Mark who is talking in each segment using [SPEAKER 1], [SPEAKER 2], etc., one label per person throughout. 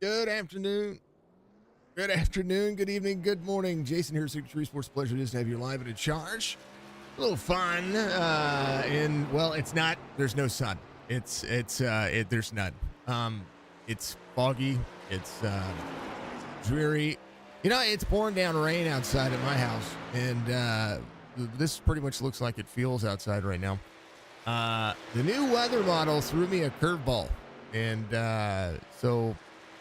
[SPEAKER 1] Good afternoon. Good afternoon. Good evening. Good morning. Jason here, Signature Esports. Pleasure it is to have you live and in charge. A little fun. It's not. There's no sun. There's none. It's foggy. It's dreary. You know, it's pouring down rain outside at my house, and this pretty much looks like it feels outside right now. The new weather model threw me a curveball, and so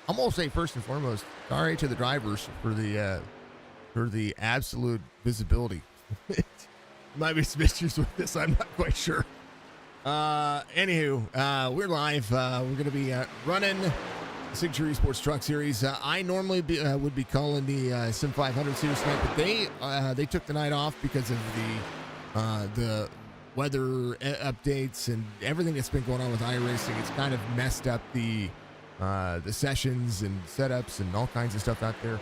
[SPEAKER 1] I'm gonna say first and foremost, sorry to the drivers for the absolute visibility. Might be some issues with this. I'm not quite sure. Anywho, we're live. We're gonna be running the Signature Esports Truck Series. I normally would be calling the Sim 500 Series tonight, but they took the night off because of the weather updates and everything that's been going on with iRacing. It's kind of messed up the sessions and setups and all kinds of stuff out there.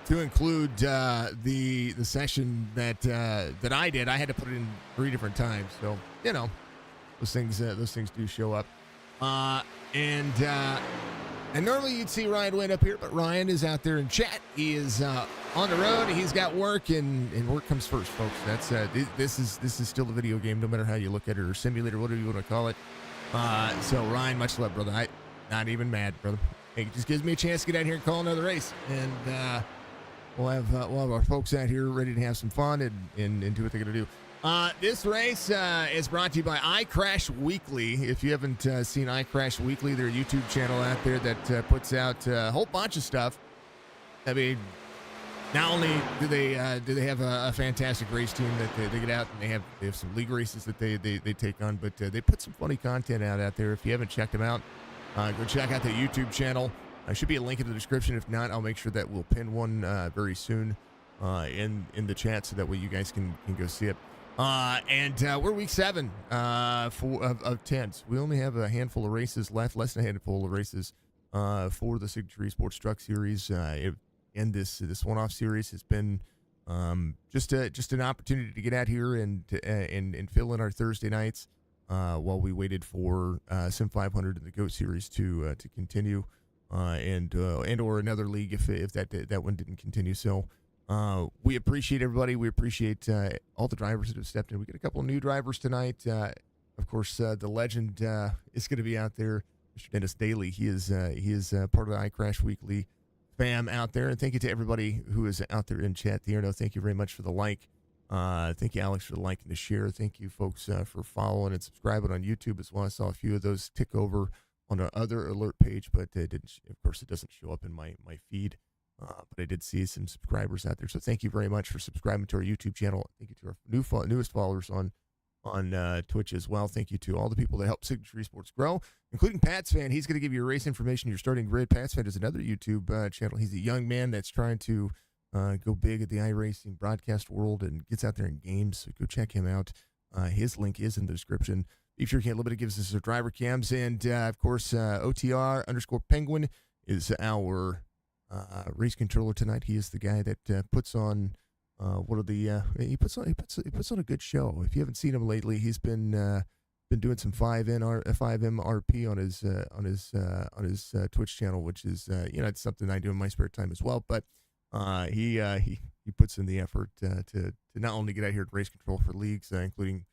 [SPEAKER 1] To include the session that I did, I had to put it in 3 different times. So you know, those things do show up. And normally you'd see Ryan Wayne up here, but Ryan is out there in chat. He is on the road. He's got work, and work comes first, folks. That's this is still a video game, no matter how you look at it, or simulator, whatever you want to call it. So Ryan, much love, brother. I not even mad, brother. It just gives me a chance to get out here and call another race, and we'll have our folks out here ready to have some fun and do what they're gonna do. This race is brought to you by Icrash Weekly. If you haven't seen Icrash Weekly, their YouTube channel out there that puts out a whole bunch of stuff. I mean, not only do they have a fantastic race team that they get out, and they have some league races that they take on, but they put some funny content out there. If you haven't checked them out, go check out the YouTube channel. There should be a link in the description. If not, I'll make sure that we'll pin one very soon in the chat, so that way you guys can go see it. We're week 7 of 10. We only have a handful of races left, less than a handful of races for the Signature Esports Truck Series. And this one-off series has been just an opportunity to get out here and fill in our Thursday nights while we waited for Sim 500 and the GOAT Series to continue, and or another league if that one didn't continue. So. We appreciate everybody. We appreciate all the drivers that have stepped in. We got a couple of new drivers tonight. Of course, the legend is going to be out there, Mr. Dennis Daly. He is part of the iCrash Weekly fam out there. And thank you to everybody who is out there in chat. Thierno, thank you very much for the like. Thank you, Alex, for the like and the share. Thank you, folks, for following and subscribing on YouTube as well. I saw a few of those tick over on our other alert page, but it didn't. Of course, it doesn't show up in my feed. But I did see some subscribers out there, so thank you very much for subscribing to our YouTube channel. Thank you to our newest followers on Twitch as well. Thank you to all the people that help Signature Esports grow, including Patsfan. He's going to give you race information, your starting grid. Patsfan is another YouTube channel. He's a young man that's trying to go big at the iRacing broadcast world and gets out there in games, so go check him out. His link is in the description. Be sure Can't Limited gives us our driver cams, and of course OTR_Penguin is our race controller tonight. He is the guy that puts on he puts on a good show. If you haven't seen him lately, he's been doing some 5M on his Twitch channel, which is it's something I do in my spare time as well. But he puts in the effort to not only get out here to race control for leagues, including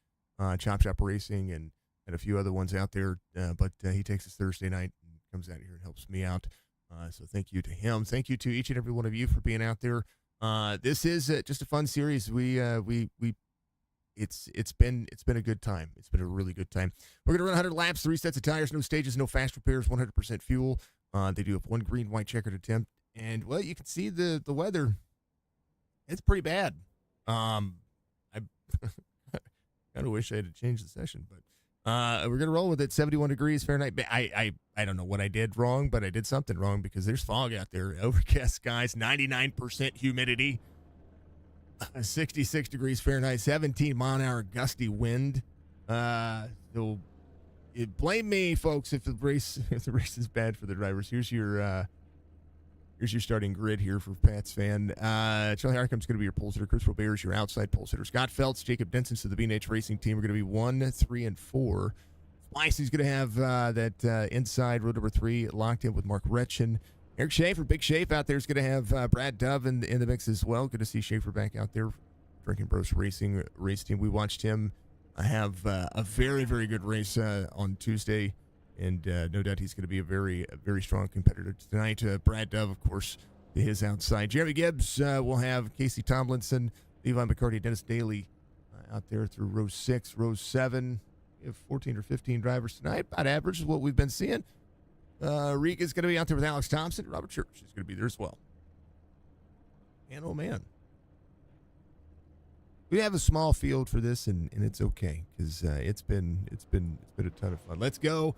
[SPEAKER 1] Chop Shop Racing and a few other ones out there, but he takes his Thursday night and comes out here and helps me out. So thank you to him. Thank you to each and every one of you for being out there. This is just a fun series. It's been a good time. It's been a really good time. We're gonna run 100 laps, 3 sets of tires, no stages, no fast repairs, 100% fuel. They do have 1 green, white checkered attempt, and well, you can see the weather. It's pretty bad. I kind of wish I had changed the session, but. We're going to roll with it. 71 degrees Fahrenheit. I don't know what I did wrong, but I did something wrong because there's fog out there. Overcast skies, 99% humidity, 66 degrees Fahrenheit, 17 mile an hour gusty wind. So blame me, folks, if the race is bad for the drivers. Here's your starting grid here for Patsfan. Charlie Harcum's going to be your pole sitter. Chris Robert is your outside pole sitter. Scott Feltz, Jacob Denson's to the B&H Racing team are going to be 1, 3, and 4. Spicy's going to have that inside row number 3 locked in with Mark Retchen. Eric Schaefer, Big Shape out there, is going to have Brad Dove in the mix as well. Good to see Schaefer back out there. Drinking Bros Racing race team. We watched him have a very, very good race on Tuesday, and no doubt he's going to be a very strong competitor tonight. Brad Dove, of course, to his outside. Jeremy Gibbs will have Casey Tomlinson, Levi McCarty, Dennis Daly out there through row 6, row 7. We have 14 or 15 drivers tonight. About average is what we've been seeing. Riga's going to be out there with Alex Thompson. Robert Church is going to be there as well. And oh man, we have a small field for this, and it's okay because it's been a ton of fun. Let's go,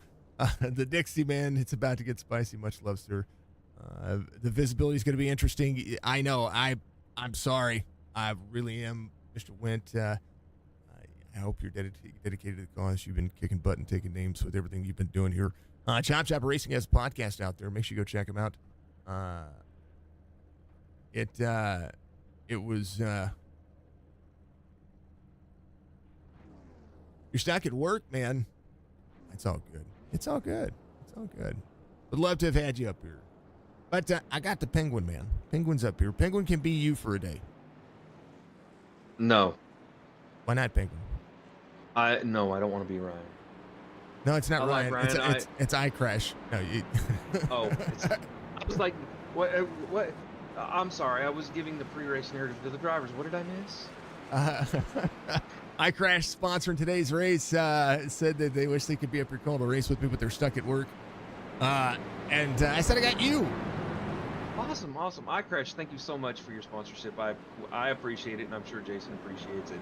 [SPEAKER 1] the Dixie Man. It's about to get spicy. Much love, sir. The visibility is going to be interesting. I know. I'm sorry. I really am, Mr. Went. I hope you're dedicated to the cause. You've been kicking butt and taking names with everything you've been doing here. Chop Chop Racing has a podcast out there. Make sure you go check them out. It was you're stuck at work, man. It's all good. It's all good. It's all good. Would love to have had you up here. But I got the Penguin, man. Penguin's up here. Penguin can be you for a day.
[SPEAKER 2] No.
[SPEAKER 1] Why not Penguin?
[SPEAKER 2] No, I don't want to be Ryan.
[SPEAKER 1] No, it's not Ryan.
[SPEAKER 2] Like Ryan.
[SPEAKER 1] It's iCrash. No, you...
[SPEAKER 2] Oh, I was like, what? I'm sorry. I was giving the pre-race narrative to the drivers. What did I miss?
[SPEAKER 1] iCrash, sponsoring today's race, said that they wish they could be up here calling a race with me, but they're stuck at work. And I said I got you.
[SPEAKER 2] Awesome. Icrash, thank you so much for your sponsorship. I appreciate it, and I'm sure Jason appreciates it.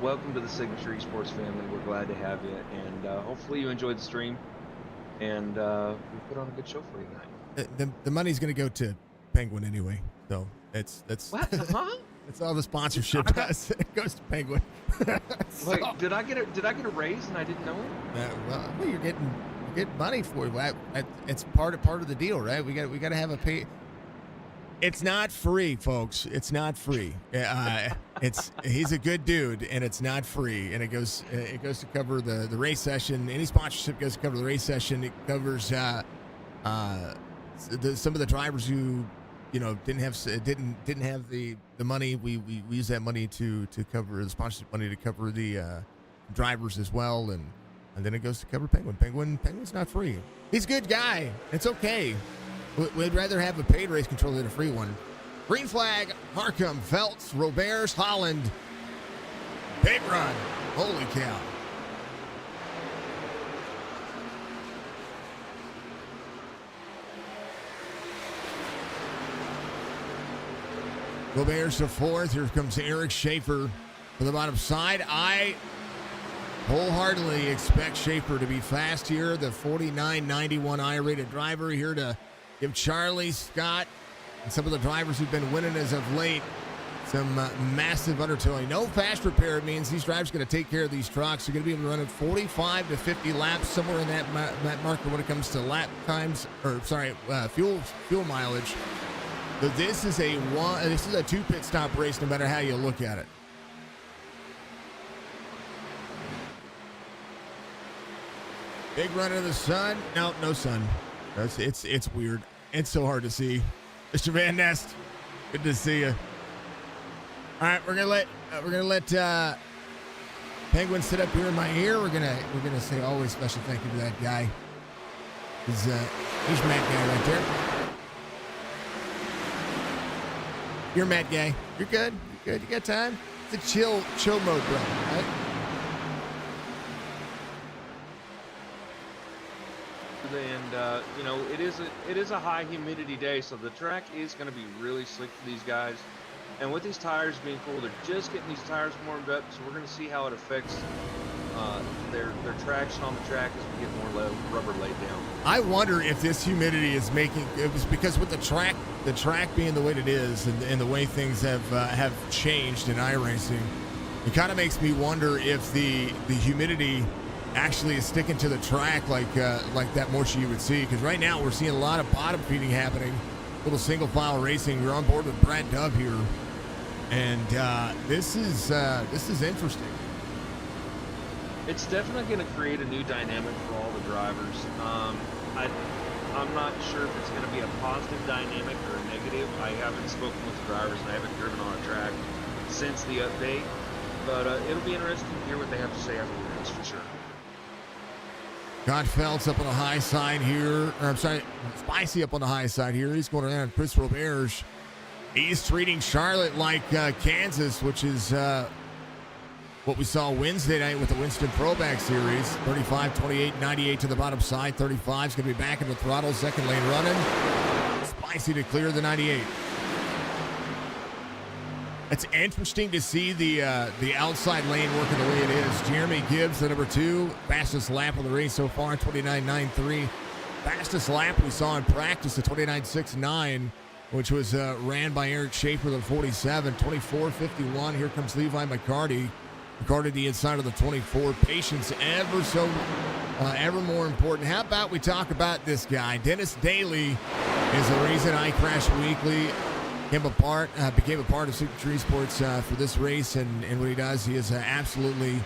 [SPEAKER 2] Welcome to the Signature Esports family. We're glad to have you, and hopefully you enjoyed the stream, and we put on a good show for you tonight.
[SPEAKER 1] The money's going to go to Penguin anyway, so that's
[SPEAKER 2] what? Huh?
[SPEAKER 1] That's all the sponsorship does. It goes to Penguin.
[SPEAKER 2] So, wait, did I get a raise and I didn't know it?
[SPEAKER 1] Well, you're getting money for it. It's part of the deal, right? We got to have a pay. It's not free, folks. It's not free. He's a good dude, and it's not free. And it goes to cover the race session. Any sponsorship goes to cover the race session. It covers some of the drivers who didn't have the money. We use that money to cover the sponsorship money to cover the drivers as well, and then it goes to cover Penguin. Penguin's not free. He's a good guy. It's okay. We'd rather have a paid race controller than a free one. Green flag, Markham, Feltz, Roberts, Holland. Big run. Holy cow. Roberts to fourth. Here comes Eric Schaefer for the bottom side. I wholeheartedly expect Schaefer to be fast here. The 49.91 I-rated driver here to give Charlie, Scott, and some of the drivers who've been winning as of late some massive undertowing. No fast repair means these drivers are going to take care of these trucks. They're going to be able to run at 45 to 50 laps, somewhere in that marker when it comes to lap times, fuel mileage. But this is a 2 pit stop race, no matter how you look at it. Big run in the sun. No sun. It's weird. It's so hard to see. Mr. Van Nest, good to see you. All right, we're gonna let Penguin sit up here in my ear. We're gonna say always special thank you to that guy. He's Matt Guy right there. You're Matt Guy. You're good. You got time? It's a chill mode, bro. Right?
[SPEAKER 2] And it is a high humidity day, so the track is going to be really slick for these guys. And with these tires being cool, they're just getting these tires warmed up, so we're going to see how it affects their traction on the track as we get more rubber laid down.
[SPEAKER 1] I wonder if this humidity is making it was because with the track being the way it is, and the way things have changed in iRacing, it kind of makes me wonder if the humidity actually is sticking to the track like that moisture you would see, because right now we're seeing a lot of bottom feeding happening, little single file racing. We're on board with Brad Dove here, and this is interesting.
[SPEAKER 2] It's definitely going to create a new dynamic for all the drivers. I'm not sure if it's going to be a positive dynamic or a negative. I haven't spoken with the drivers and I haven't driven on a track since the update, but it'll be interesting to hear what they have to say afterwards for sure.
[SPEAKER 1] God Felt's up on the high side here. Or I'm sorry, Spicy up on the high side here. He's going around Chris Roberge. He's treating Charlotte like Kansas, which is what we saw Wednesday night with the Winston Throwback Series. 35, 28, 98 to the bottom side. 35 is going to be back in the throttle. Second lane running. Spicy to clear the 98. It's interesting to see the outside lane working the way it is. Jeremy Gibbs, the number 2, fastest lap of the race so far, 29.93. Fastest lap we saw in practice, the 29.69, which was ran by Eric Schaefer, the 47. 24.51. Here comes Levi McCarty. McCarty the inside of the 24. Patience ever more important. How about we talk about this guy? Dennis Daly is the reason Icrash Weekly became a part of Signature Esports for this race, and what he does, he is an absolutely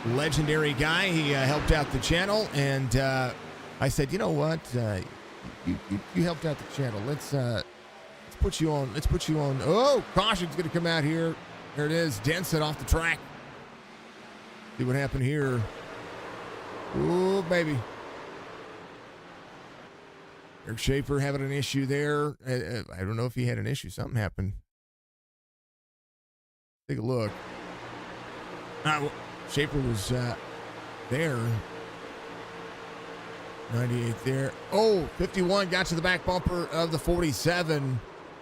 [SPEAKER 1] legendary guy. He helped out the channel, and I said, you know what, you helped out the channel. Let's put you on. Oh, caution's going to come out here. There it is. Denson off the track. See what happened here. Ooh, baby. Eric Schaefer having an issue there. I don't know if he had an issue. Something happened. Take a look. Schaefer was there. 98 there. Oh, 51 got to the back bumper of the 47.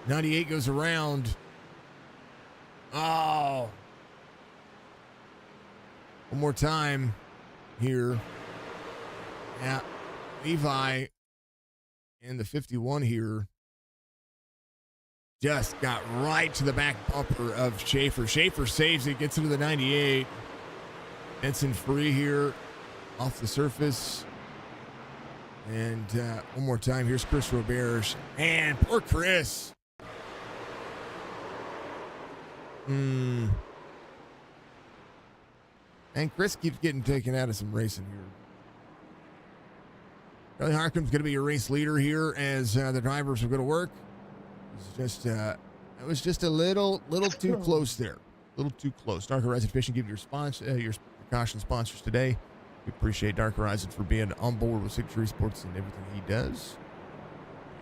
[SPEAKER 1] 98 goes around. Oh. One more time here. Yeah. Levi and the 51 here just got right to the back bumper of Schaefer. Schaefer saves it, gets into the 98. Benson free here off the surface. And one more time, here's Chris Roberge. And poor Chris. And Chris keeps getting taken out of some racing here. Charlie Harkin's going to be your race leader here as the drivers are going to work. It was just a little too close there. A little too close. Dark Horizon Fishing, give your caution sponsors today. We appreciate Dark Horizon for being on board with Signature Esports and everything he does.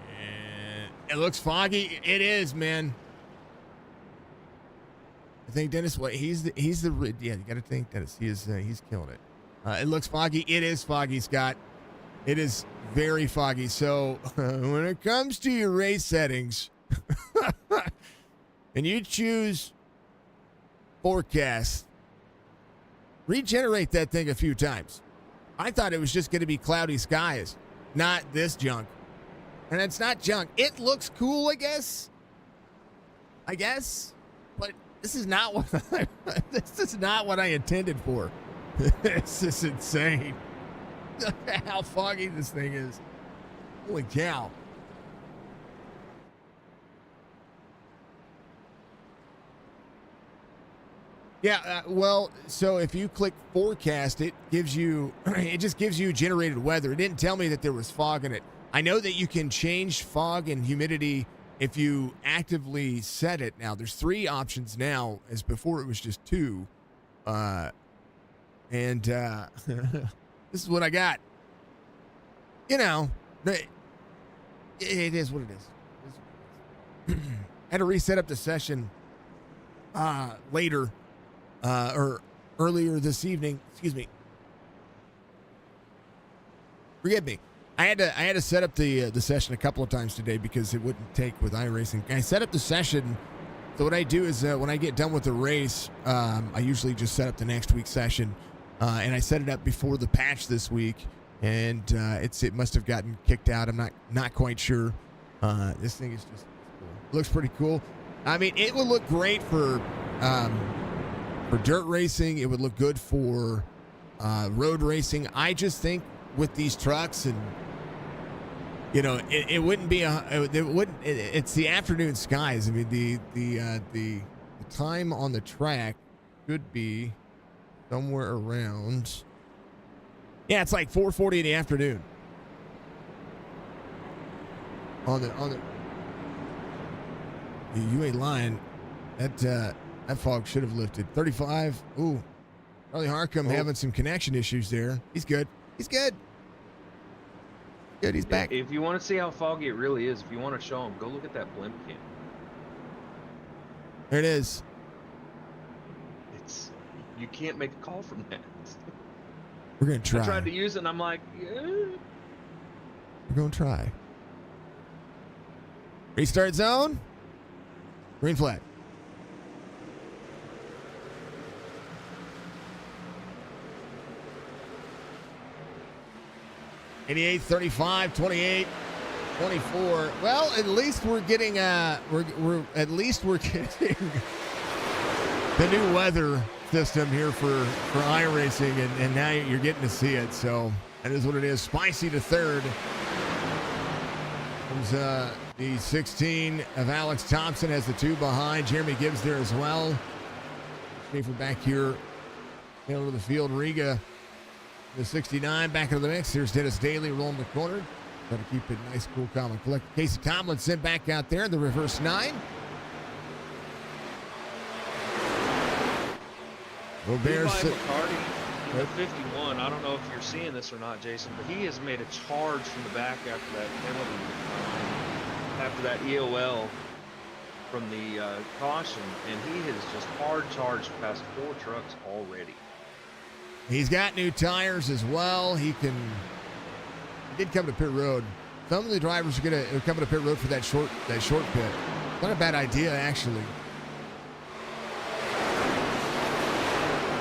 [SPEAKER 1] And it looks foggy. It is, man. I think Dennis, you got to think Dennis. He's killing it. It looks foggy. It is foggy, Scott. It is very foggy. So when it comes to your race settings, and you choose forecast, regenerate that thing a few times. I thought it was just going to be cloudy skies, not this junk. And it's not junk. It looks cool, I guess. But this is not what I intended for. This is insane. How foggy this thing is. Holy cow. Yeah, well, so if you click forecast, it just gives you generated weather. It didn't tell me that there was fog in it. I know that you can change fog and humidity if you actively set it. Now, there's 3 options now, as before it was just 2. This is what I got. You know, it is what it is. Had to reset up the session later, or earlier this evening. Excuse me. Forgive me. I had to set up the session a couple of times today because it wouldn't take with iRacing. I set up the session. So what I do is when I get done with the race, I usually just set up the next week's session. And I set it up before the patch this week, and it must have gotten kicked out. I'm not quite sure. This thing is just cool. Looks pretty cool. I mean, it would look great for dirt racing. It would look good for road racing. I just think with these trucks, and you know, it wouldn't be it's the afternoon skies. I mean, the time on the track could be somewhere around Yeah, it's like 4:40 in the afternoon. You ain't lying. That fog should have lifted. 35. Ooh. Charlie Harcum having some connection issues there. He's good. He's good. Good, he's back.
[SPEAKER 2] If you want to see how foggy it really is, if you want to show them, go look at that blimp cam.
[SPEAKER 1] There it is.
[SPEAKER 2] You can't make a call from that.
[SPEAKER 1] We're going to try.
[SPEAKER 2] I tried to use it, and I'm like, yeah.
[SPEAKER 1] We're going to try. Restart zone. Green flag. '88, 35, 28, 24. Well, at least we're getting we're getting the new weather system here for iRacing, and now you're getting to see it. So that is what it is. Spicy to third. Comes the 16 of Alex Thompson has the 2 behind. Jeremy Gibbs there as well. Schaefer back here middle of the field. Riga, the 69, back into the mix. Here's Dennis Daly rolling the corner. Try to keep it nice, cool, calm, and collected. Casey Tomlinson back out there in the reverse 9. Robert
[SPEAKER 2] McCarty in the 51. I don't know if you're seeing this or not, Jason, but he has made a charge from the back after that penalty, after that EOL from the caution, and he has just hard charged past 4 trucks already.
[SPEAKER 1] He's got new tires as well. He did come to pit road. Some of the drivers are going to come to pit road for that short pit. Not a bad idea, actually.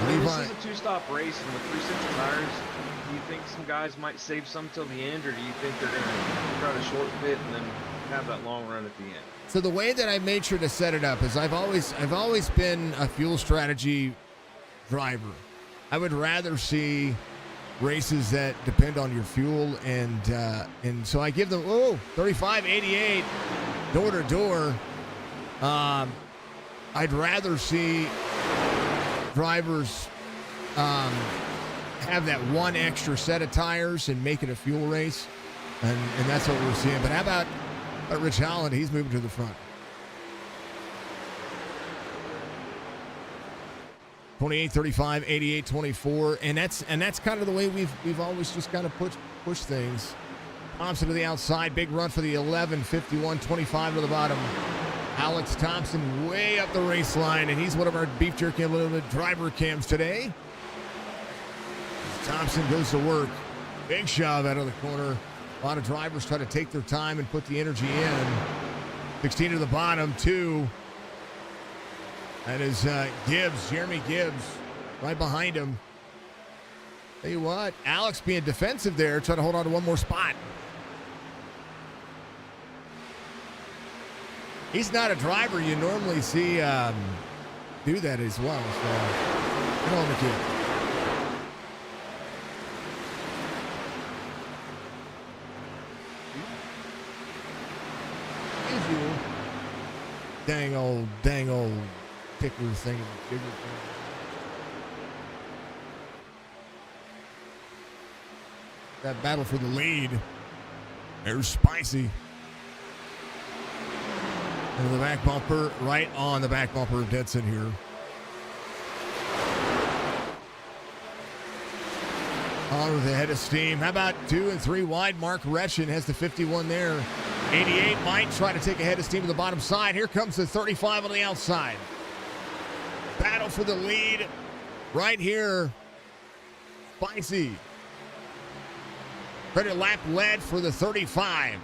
[SPEAKER 2] This is a 2-stop race, and with 3 sets of tires, do you think some guys might save some till the end, or do you think they're going to try to short pit and then have that long run at the end?
[SPEAKER 1] So the way that I made sure to set it up is I've always been a fuel strategy driver. I would rather see races that depend on your fuel, and so I give them 35, 88, door to door. I'd rather see drivers have that 1 extra set of tires and make it a fuel race, and that's what we're seeing. But how about Rich Holland? He's moving to the front. 28, 35, 88, 24, and that's kind of the way we've always just kind of push things. Thompson to the outside, big run for the 11, 51, 25 to the bottom. Alex Thompson way up the race line, and he's one of our Beef Jerky Unlimited driver cams today. Thompson goes to work. Big shove out of the corner. A lot of drivers try to take their time and put the energy in. 16 to the bottom, 2. That is Gibbs, Jeremy Gibbs, right behind him. Tell you what, Alex being defensive there, trying to hold on to one more spot. He's not a driver you normally see do that as well. So, come on, the kid. Dang old ticker thing. That battle for the lead. There's Spicy. And the back bumper, right on the back bumper of Denson here. On with the head of steam. How about 2 and 3 wide? Mark Retchen has the 51 there. 88 might try to take a head of steam to the bottom side. Here comes the 35 on the outside. Battle for the lead right here. Spicy. Credit lap led for the 35.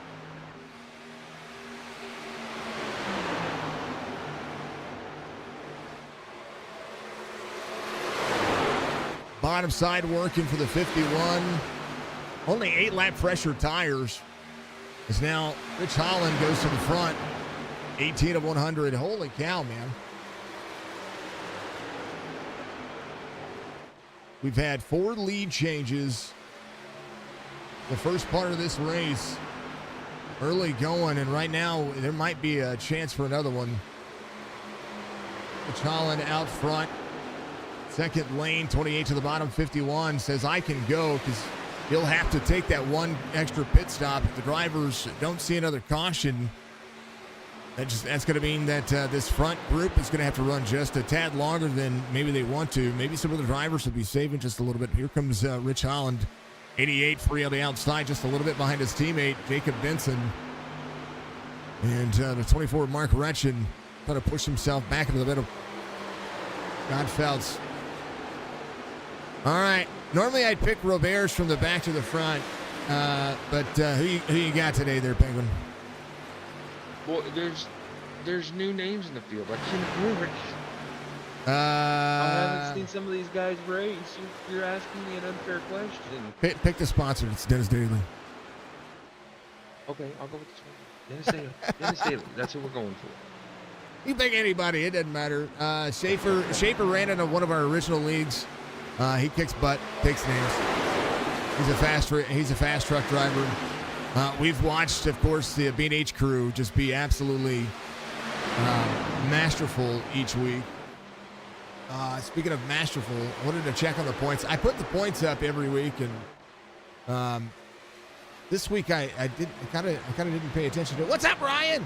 [SPEAKER 1] Bottom side working for the 51. Only 8 lap pressure tires. As now Rich Holland goes to the front. 18 of 100. Holy cow, man. We've had 4 lead changes the first part of this race. Early going, and right now there might be a chance for another one. Rich Holland out front. Second lane, 28 to the bottom, 51, says I can go because he'll have to take that one extra pit stop. If the drivers don't see another caution, that's going to mean that this front group is going to have to run just a tad longer than maybe they want to. Maybe some of the drivers will be saving just a little bit. Here comes Rich Holland, 88, free on the outside, just a little bit behind his teammate, Jacob Denson. And the 24, Mark Retchen, trying to push himself back into the middle. God Feltz. All right. Normally I'd pick Roberts from the back to the front, but who you got today there, Penguin?
[SPEAKER 2] Well, there's new names in the field. I can't remember. I haven't seen some of these guys race. You're asking me an unfair question.
[SPEAKER 1] Pick the sponsor. It's Dennis Daly.
[SPEAKER 2] Okay, I'll go with this one. Dennis Daly. Dennis Daly. That's who we're going for.
[SPEAKER 1] You pick anybody. It doesn't matter. Schaefer ran into one of our original leagues. He kicks butt, takes names. He's a fast truck driver. We've watched, of course, the B&H crew just be absolutely masterful each week. Speaking of masterful, I wanted to check on the points. I put the points up every week, and this week I kind of didn't pay attention to it. What's up, Ryan?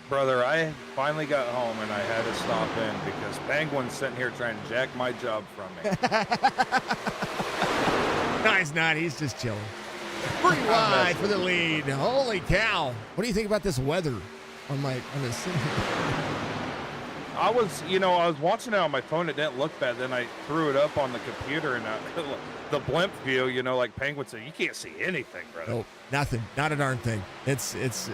[SPEAKER 3] Brother, I finally got home and I had to stop in because Penguin's sitting here trying to jack my job from me.
[SPEAKER 1] No, he's not. He's just chilling. Pretty wide for the lead. Holy cow. What do you think about this weather on this?
[SPEAKER 3] I was watching it on my phone. It didn't look bad. Then I threw it up on the computer and the blimp view, like Penguin said, you can't see anything, brother.
[SPEAKER 1] Oh, nothing. Not a darn thing. It's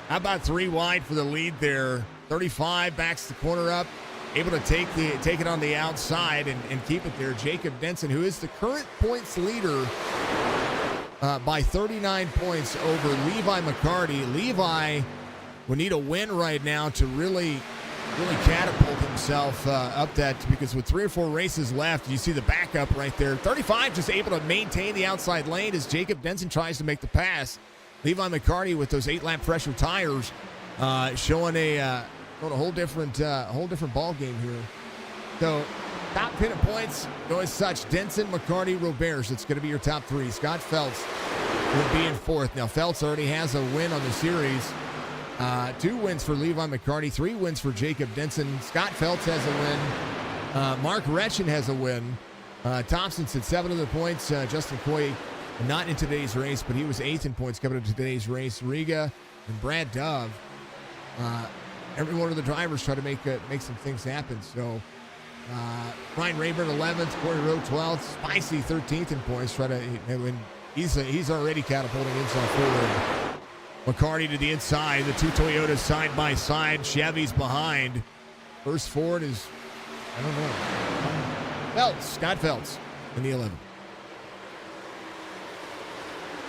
[SPEAKER 1] how about 3 wide for the lead there? 35 backs the corner up, able to take it on the outside and keep it there. Jacob Denson, who is the current points leader by 39 points over Levi McCarty. Levi would need a win right now to really catapult himself up that, because with 3 or 4 races left, you see the backup right there. 35 just able to maintain the outside lane as Jacob Denson tries to make the pass. Levi McCarty with those 8-lap pressure tires, showing a whole different ball game here. So top 10 points go as such: Denson, McCarty, Roberts. It's going to be your top 3. Scott Feltz will be in 4th. Now Feltz already has a win on the series. 2 wins for Levi McCarty, 3 wins for Jacob Denson. Scott Feltz has a win. Mark Retchen has a win. Thompson said 7 of the points. Justin Coy not in today's race, but he was 8th in points coming into today's race. Riga and Brad Dove. Every one of the drivers try to make some things happen. So Ryan Rayburn 11th, Corey Rowe 12th, Spicy 13th in points. He's already catapulting himself forward. McCarty to the inside, the 2 Toyotas side by side. Chevy's behind. First forward is, I don't know, Scott Feltz in the 11th.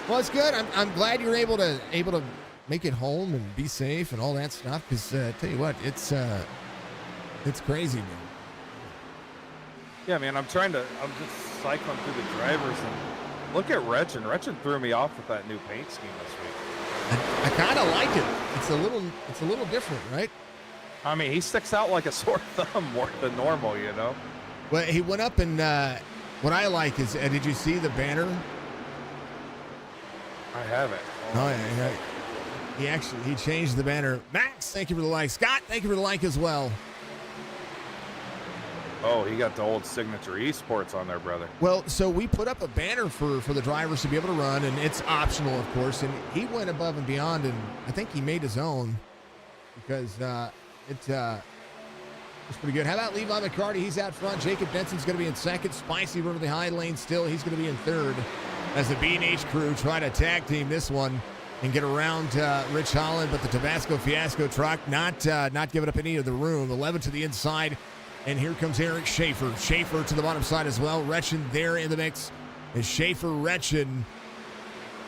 [SPEAKER 1] Well, it's good. I'm glad you're able to make it home and be safe and all that stuff. Because tell you what, it's crazy, man.
[SPEAKER 3] Yeah, man. I'm just cycling through the drivers and look at Retchen. Retchen threw me off with that new paint scheme this week.
[SPEAKER 1] I kind of like it. It's a little different, right?
[SPEAKER 3] I mean, he sticks out like a sore thumb more than normal,
[SPEAKER 1] Well, he went up and what I like is, did you see the banner?
[SPEAKER 3] I haven't.
[SPEAKER 1] Oh yeah. He changed the banner. Max, thank you for the like. Scott, thank you for the like as well.
[SPEAKER 3] Oh, he got the old signature Esports on there, brother.
[SPEAKER 1] Well, so we put up a banner for the drivers to be able to run, and it's optional, of course. And he went above and beyond, and I think he made his own because it's pretty good. How about Levi McCarty? He's out front. Jacob Denson's going to be in 2nd. Spicy over the high lane still. He's going to be in 3rd. As the B&H crew try to tag team this one and get around Rich Holland, but the Tabasco Fiasco truck not giving up any of the room. 11 to the inside, and here comes Eric Schaefer. Schaefer to the bottom side as well. Retchen there in the mix. Is Schaefer Retchen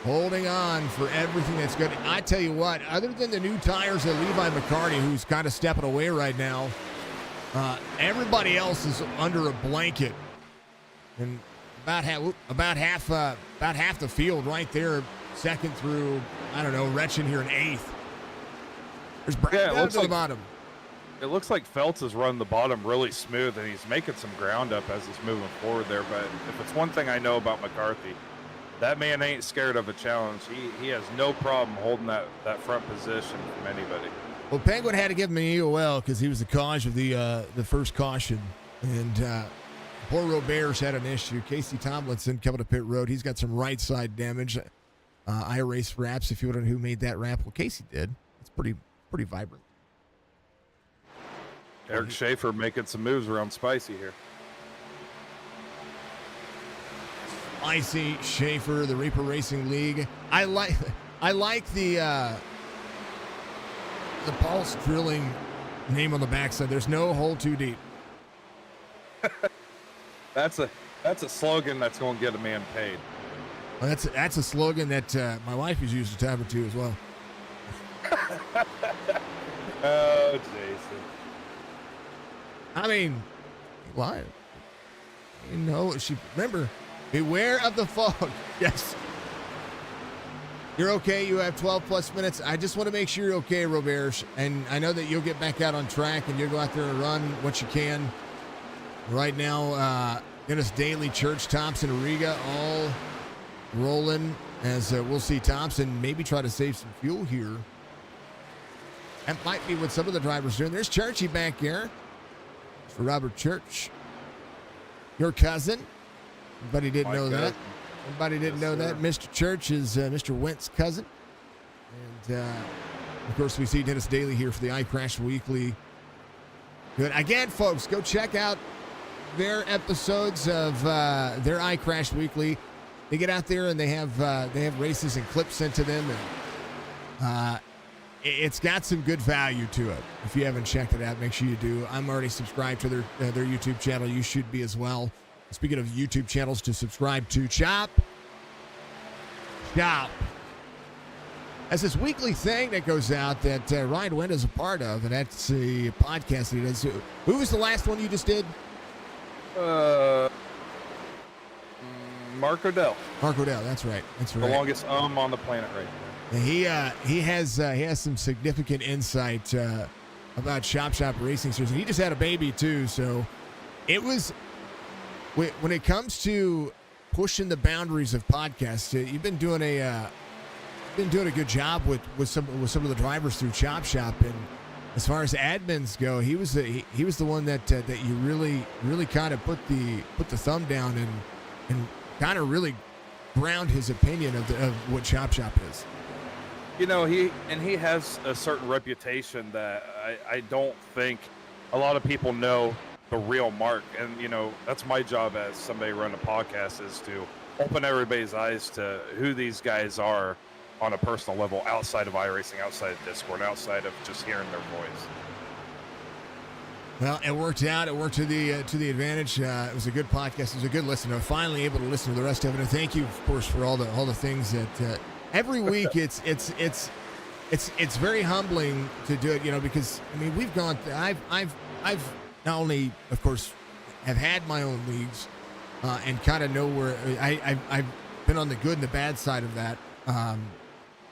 [SPEAKER 1] holding on for everything that's good. I tell you what, other than the new tires of Levi McCarty, who's kind of stepping away right now, everybody else is under a blanket. And about half the field right there, 2nd through, I don't know, Retchen here in 8th. There's Brad down to the bottom.
[SPEAKER 3] It looks like Feltz has run the bottom really smooth, and he's making some ground up as he's moving forward there. But if it's one thing I know about McCarthy, that man ain't scared of a challenge. He has no problem holding that front position from anybody.
[SPEAKER 1] Well, Penguin had to give him an EOL because he was the cause of the first caution. And poor Robert's had an issue. Casey Tomlinson coming to pit road. He's got some right side damage. iRace wraps, if you want to know who made that wrap. Well, Casey did. It's pretty vibrant.
[SPEAKER 3] Eric Schaefer making some moves around Spicy here.
[SPEAKER 1] Spicy, Schaefer, the Reaper Racing League. I like the Pulse Drilling name on the backside. There's no hole too deep.
[SPEAKER 3] That's a slogan that's going to get a man paid.
[SPEAKER 1] Well, that's a slogan that my wife has used a time or two as well.
[SPEAKER 3] Oh, Jason.
[SPEAKER 1] I mean, why? You know, remember, beware of the fog. Yes. You're okay. You have 12 plus minutes. I just want to make sure you're okay, Robert. And I know that you'll get back out on track and you'll go out there and run what you can. Right now, Dennis Daly, Church, Thompson, Riga, all rolling as we'll see Thompson maybe try to save some fuel here. That might be what some of the drivers are doing. There's Churchy back here. For Robert Church, your cousin. Everybody didn't know that. Everybody didn't know that. Mr. Church is Mr. Went's cousin. And, of course, we see Dennis Daly here for the Icrash Weekly. Good. Again, folks, go check out their episodes of their Icrash Weekly. They get out there and they have races and clips sent to them. And it's got some good value to it. If you haven't checked it out, make sure you do. I'm already subscribed to their YouTube channel. You should be as well. Speaking of YouTube channels to subscribe to, Chop. That's this weekly thing that goes out that Ryan Wynn is a part of, and that's a podcast that he does. Who was the last one you just did?
[SPEAKER 3] Mark Odell.
[SPEAKER 1] Mark Odell, that's right. That's right.
[SPEAKER 3] The longest on the planet right now.
[SPEAKER 1] He has some significant insight about Shop Racing Series. And he just had a baby too, so it was when it comes to pushing the boundaries of podcasts. You've been doing a good job with some of the drivers through Chop Shop, and as far as admins go, he was the one that you really kind of put the thumb down and kind of really ground his opinion of what Chop Shop is.
[SPEAKER 3] You know, he has a certain reputation that I don't think a lot of people know the real Mark. And, you know, that's my job as somebody running a podcast, is to open everybody's eyes to who these guys are on a personal level outside of iRacing, outside of Discord, outside of just hearing their voice.
[SPEAKER 1] Well, it worked out. It worked to the advantage. It was a good podcast. It was a good listen. I'm finally able to listen to the rest of it. And thank you, of course, for all the things that every week. It's very humbling to do it. You know, because I mean we've gone. I've not only, of course, have had my own leagues and kind of know where I've been on the good and the bad side of that.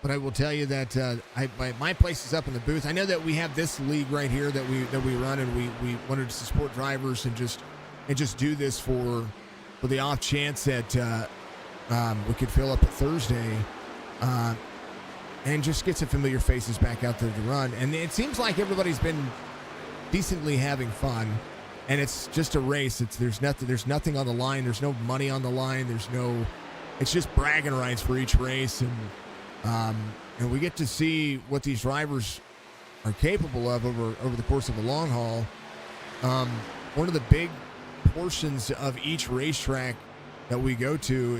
[SPEAKER 1] But I will tell you that my place is up in the booth. I know that we have this league right here that we run, and we wanted to support drivers and just do this for the off chance that we could fill up a Thursday and just get some familiar faces back out there to run. And it seems like everybody's been decently having fun, and it's just a race. There's nothing on the line. There's no money on the line. It's just bragging rights for each race, and we get to see what these drivers are capable of over the course of a long haul. One of the big portions of each racetrack that we go to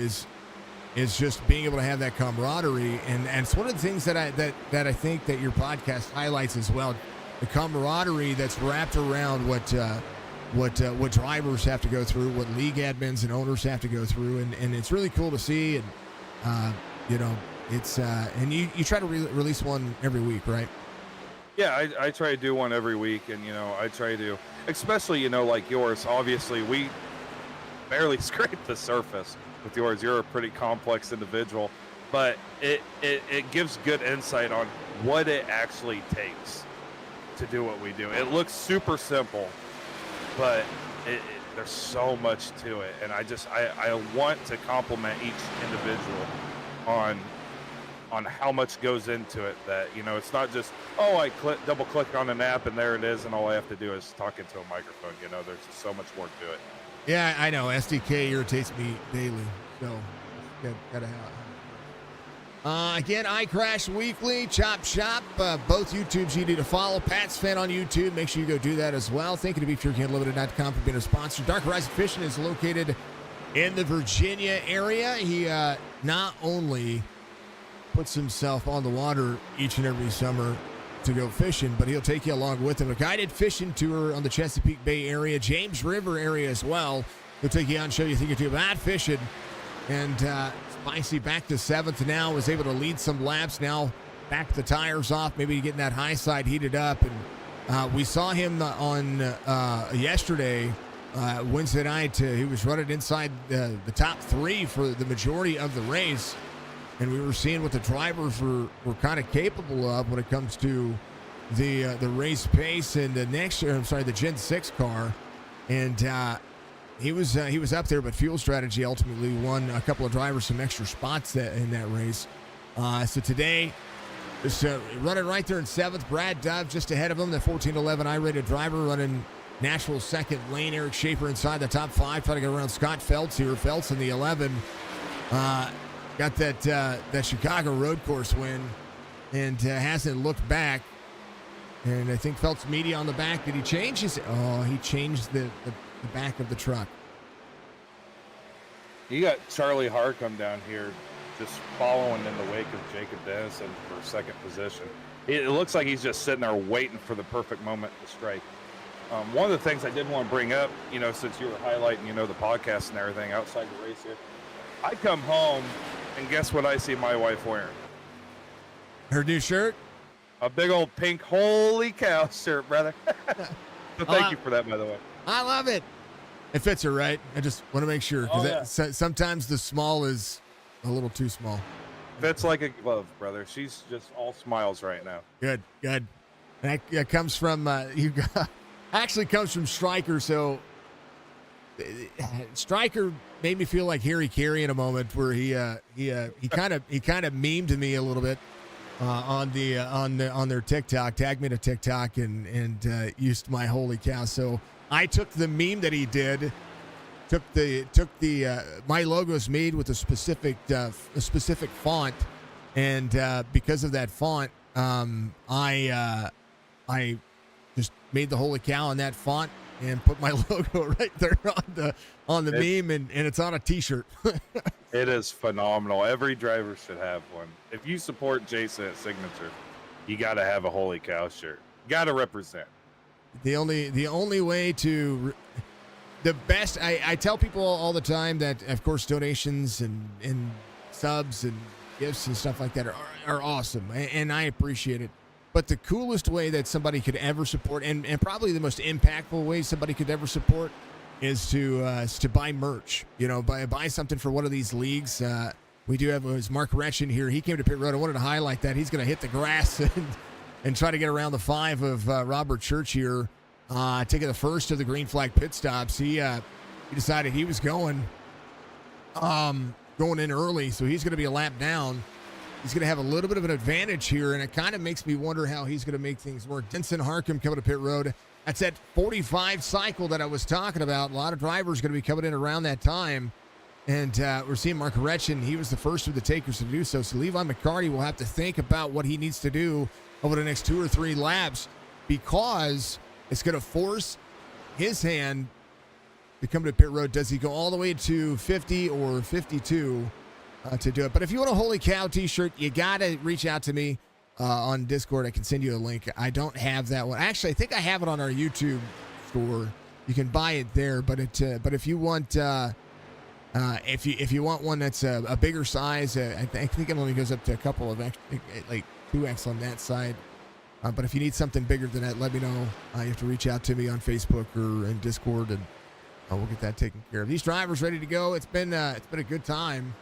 [SPEAKER 1] is just being able to have that camaraderie, and it's one of the things that I think that your podcast highlights as well. The camaraderie that's wrapped around what drivers have to go through, what league admins and owners have to go through, and it's really cool to see. And you know, it's and you try to release one every week, right?
[SPEAKER 3] Yeah, I try to do one every week, and you know, I try to, especially, you know, like yours. Obviously, we barely scraped the surface with yours. You're a pretty complex individual, but it gives good insight on what it actually takes to do what we do. It looks super simple, but there's so much to it, and I want to compliment each individual on how much goes into it. That, you know, it's not just, oh, I double click on an app and there it is, and all I have to do is talk into a microphone. You know, there's so much more to it.
[SPEAKER 1] Yeah, I know. SDK irritates me daily, so gotta have it. Again, Icrash Weekly, Chop Shop, both YouTubes you need to follow. Patsfan on YouTube, make sure you go do that as well. Thank you to BeefJerkyUnlimited.com for being a sponsor. Dark Horizon Fishing is located in the Virginia area. He not only puts himself on the water each and every summer to go fishing, but he'll take you along with him. A guided fishing tour on the Chesapeake Bay area, James River area as well. He'll take you out and show you a thing or two about fishing. And Spicy back to 7th now, was able to lead some laps. Now back the tires off, maybe getting that high side heated up. And we saw him on yesterday, Wednesday night. He was running inside the top 3 for the majority of the race. And we were seeing what the drivers were kind of capable of when it comes to the race pace and the Gen 6 car. And he was up there, but Fuel Strategy ultimately won a couple of drivers some extra spots in that race. So today, just running right there in 7th. Brad Dove just ahead of him, the 1411 I-rated driver running Nashville 2nd lane. Eric Schaefer inside the top 5, trying to get around Scott Feltz here. Feltz in the 11. Got that Chicago road course win and hasn't looked back. And I think Feltz media on the back. Did he change his? Oh, he changed the back of the truck.
[SPEAKER 3] You got Charlie Harcum down here just following in the wake of Jacob Dennison for 2nd position. It looks like he's just sitting there waiting for the perfect moment to strike. One of the things I did want to bring up, you know, since you were highlighting, you know, the podcast and everything outside the race here, I come home and guess what I see my wife wearing?
[SPEAKER 1] Her new shirt?
[SPEAKER 3] A big old pink holy cow shirt, brother. So thank you for that, by the way.
[SPEAKER 1] I love it. It fits her, right? I just want to make sure, because sometimes the small is a little too small.
[SPEAKER 3] Fits like a glove, brother. She's just all smiles right now.
[SPEAKER 1] Good. And that comes from actually comes from Stryker. So Stryker made me feel like Harry Carey in a moment, where he kind of memed me a little bit on their TikTok, tagged me to TikTok and used my holy cow. So I took the meme that he did, took the my logo's made with a specific font, and because of that font, I just made the holy cow in that font and put my logo right there on the meme, and it's on a t-shirt.
[SPEAKER 3] It is phenomenal. Every driver should have one. If you support Jason at Signature, you got to have a holy cow shirt. Got to represent.
[SPEAKER 1] The only way to the best, I tell people all the time that, of course, donations and subs and gifts and stuff like that are awesome, and I appreciate it. But the coolest way that somebody could ever support, and probably the most impactful way somebody could ever support, is to buy merch. You know, buy something for one of these leagues. We do have Mark Retchin here. He came to pit road. I wanted to highlight that. He's going to hit the grass and try to get around the 5 of Robert Church here, taking the first of the green flag pit stops. He decided he was going in early, so he's going to be a lap down. He's going to have a little bit of an advantage here, and it kind of makes me wonder how he's going to make things work. Denson Harcum coming to pit road. That's that 45 cycle that I was talking about. A lot of drivers going to be coming in around that time. And we're seeing Mark Retchin. He was the first of the takers to do so. So Levi McCarty will have to think about what he needs to do over the next 2 or 3 laps, because it's going to force his hand to come to pit road. Does he go all the way to 50 or 52 to do it? But if you want a Holy Cow t-shirt, you got to reach out to me on Discord. I can send you a link. I don't have that one. Actually, I think I have it on our YouTube store. You can buy it there. But if you want if you want one that's a bigger size, I think it only goes up to a couple of like 2X on that side. But if you need something bigger than that, let me know. You have to reach out to me on Facebook or in Discord, and we'll get that taken care of. These drivers ready to go. It's been a good time.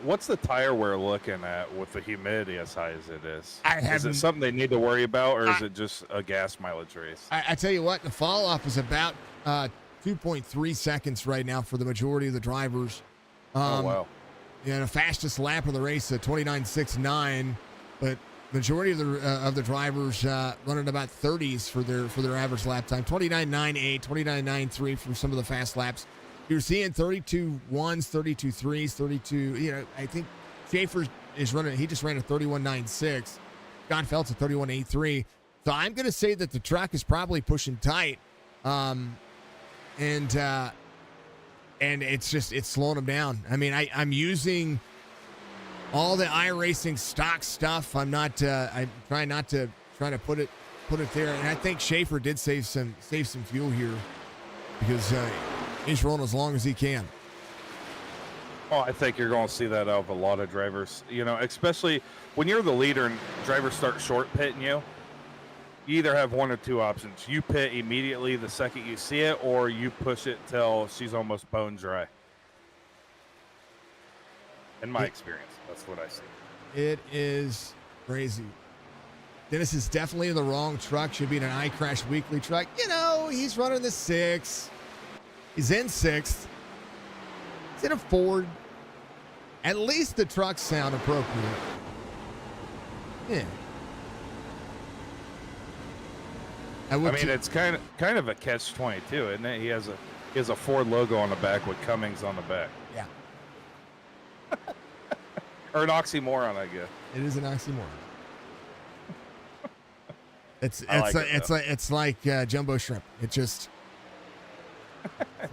[SPEAKER 3] what's the tire wear looking at with the humidity as high as it is?
[SPEAKER 1] I
[SPEAKER 3] Is
[SPEAKER 1] haven't-
[SPEAKER 3] it something they need to worry about, or is it just a gas mileage race?
[SPEAKER 1] I tell you what, the fall off is about 2.3 seconds right now for the majority of the drivers.
[SPEAKER 3] Oh wow.
[SPEAKER 1] Yeah, the fastest lap of the race, 29.69, but majority of the drivers running about 30s for their average lap time. 29.98, 29.93 for some of the fast laps. You're seeing 32 1s, 32 3s, 32. You know, I think Schaefer is running. He just ran a 31.96. Scott Felt's a 31.83. So I'm going to say that the truck is probably pushing tight, and it's slowing them down. I mean, I'm using all the iRacing stock stuff. I'm trying not to put it there. And I think Schaefer did save some fuel here because he's rolling as long as he can.
[SPEAKER 3] Oh, I think you're going to see that out of a lot of drivers. You know, especially when you're the leader and drivers start short pitting you. You either have one or two options. You pit immediately the second you see it, or you push it till she's almost bone dry. In my experience, that's what I see.
[SPEAKER 1] It is crazy. Dennis is definitely in the wrong truck. Should be in an iCrash Weekly truck. You know, he's running the 6. He's in 6th. He's in a Ford. At least the trucks sound appropriate. Yeah.
[SPEAKER 3] I mean, it's kind of a catch-22, isn't it? He has a Ford logo on the back with Cummings on the back.
[SPEAKER 1] Yeah.
[SPEAKER 3] Or an oxymoron, I guess.
[SPEAKER 1] It is an oxymoron. It's like jumbo shrimp. It just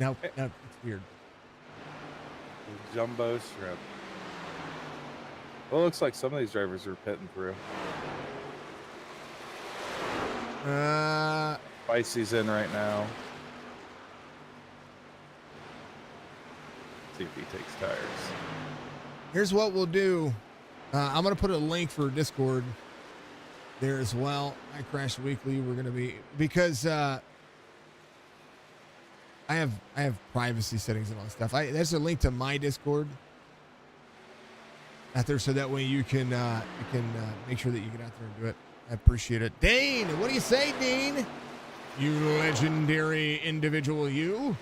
[SPEAKER 1] no, it's weird.
[SPEAKER 3] Jumbo shrimp. Well, it looks like some of these drivers are pitting through. Spicy's in right now. See if he takes tires.
[SPEAKER 1] Here's what we'll do. I'm going to put a link for Discord there as well. iCrash Weekly. We're going to be, because I have privacy settings and all that stuff. There's a link to my Discord out there, so that way you can make sure that you get out there and do it. I appreciate it. Dane, what do you say, Dean? You legendary individual, you.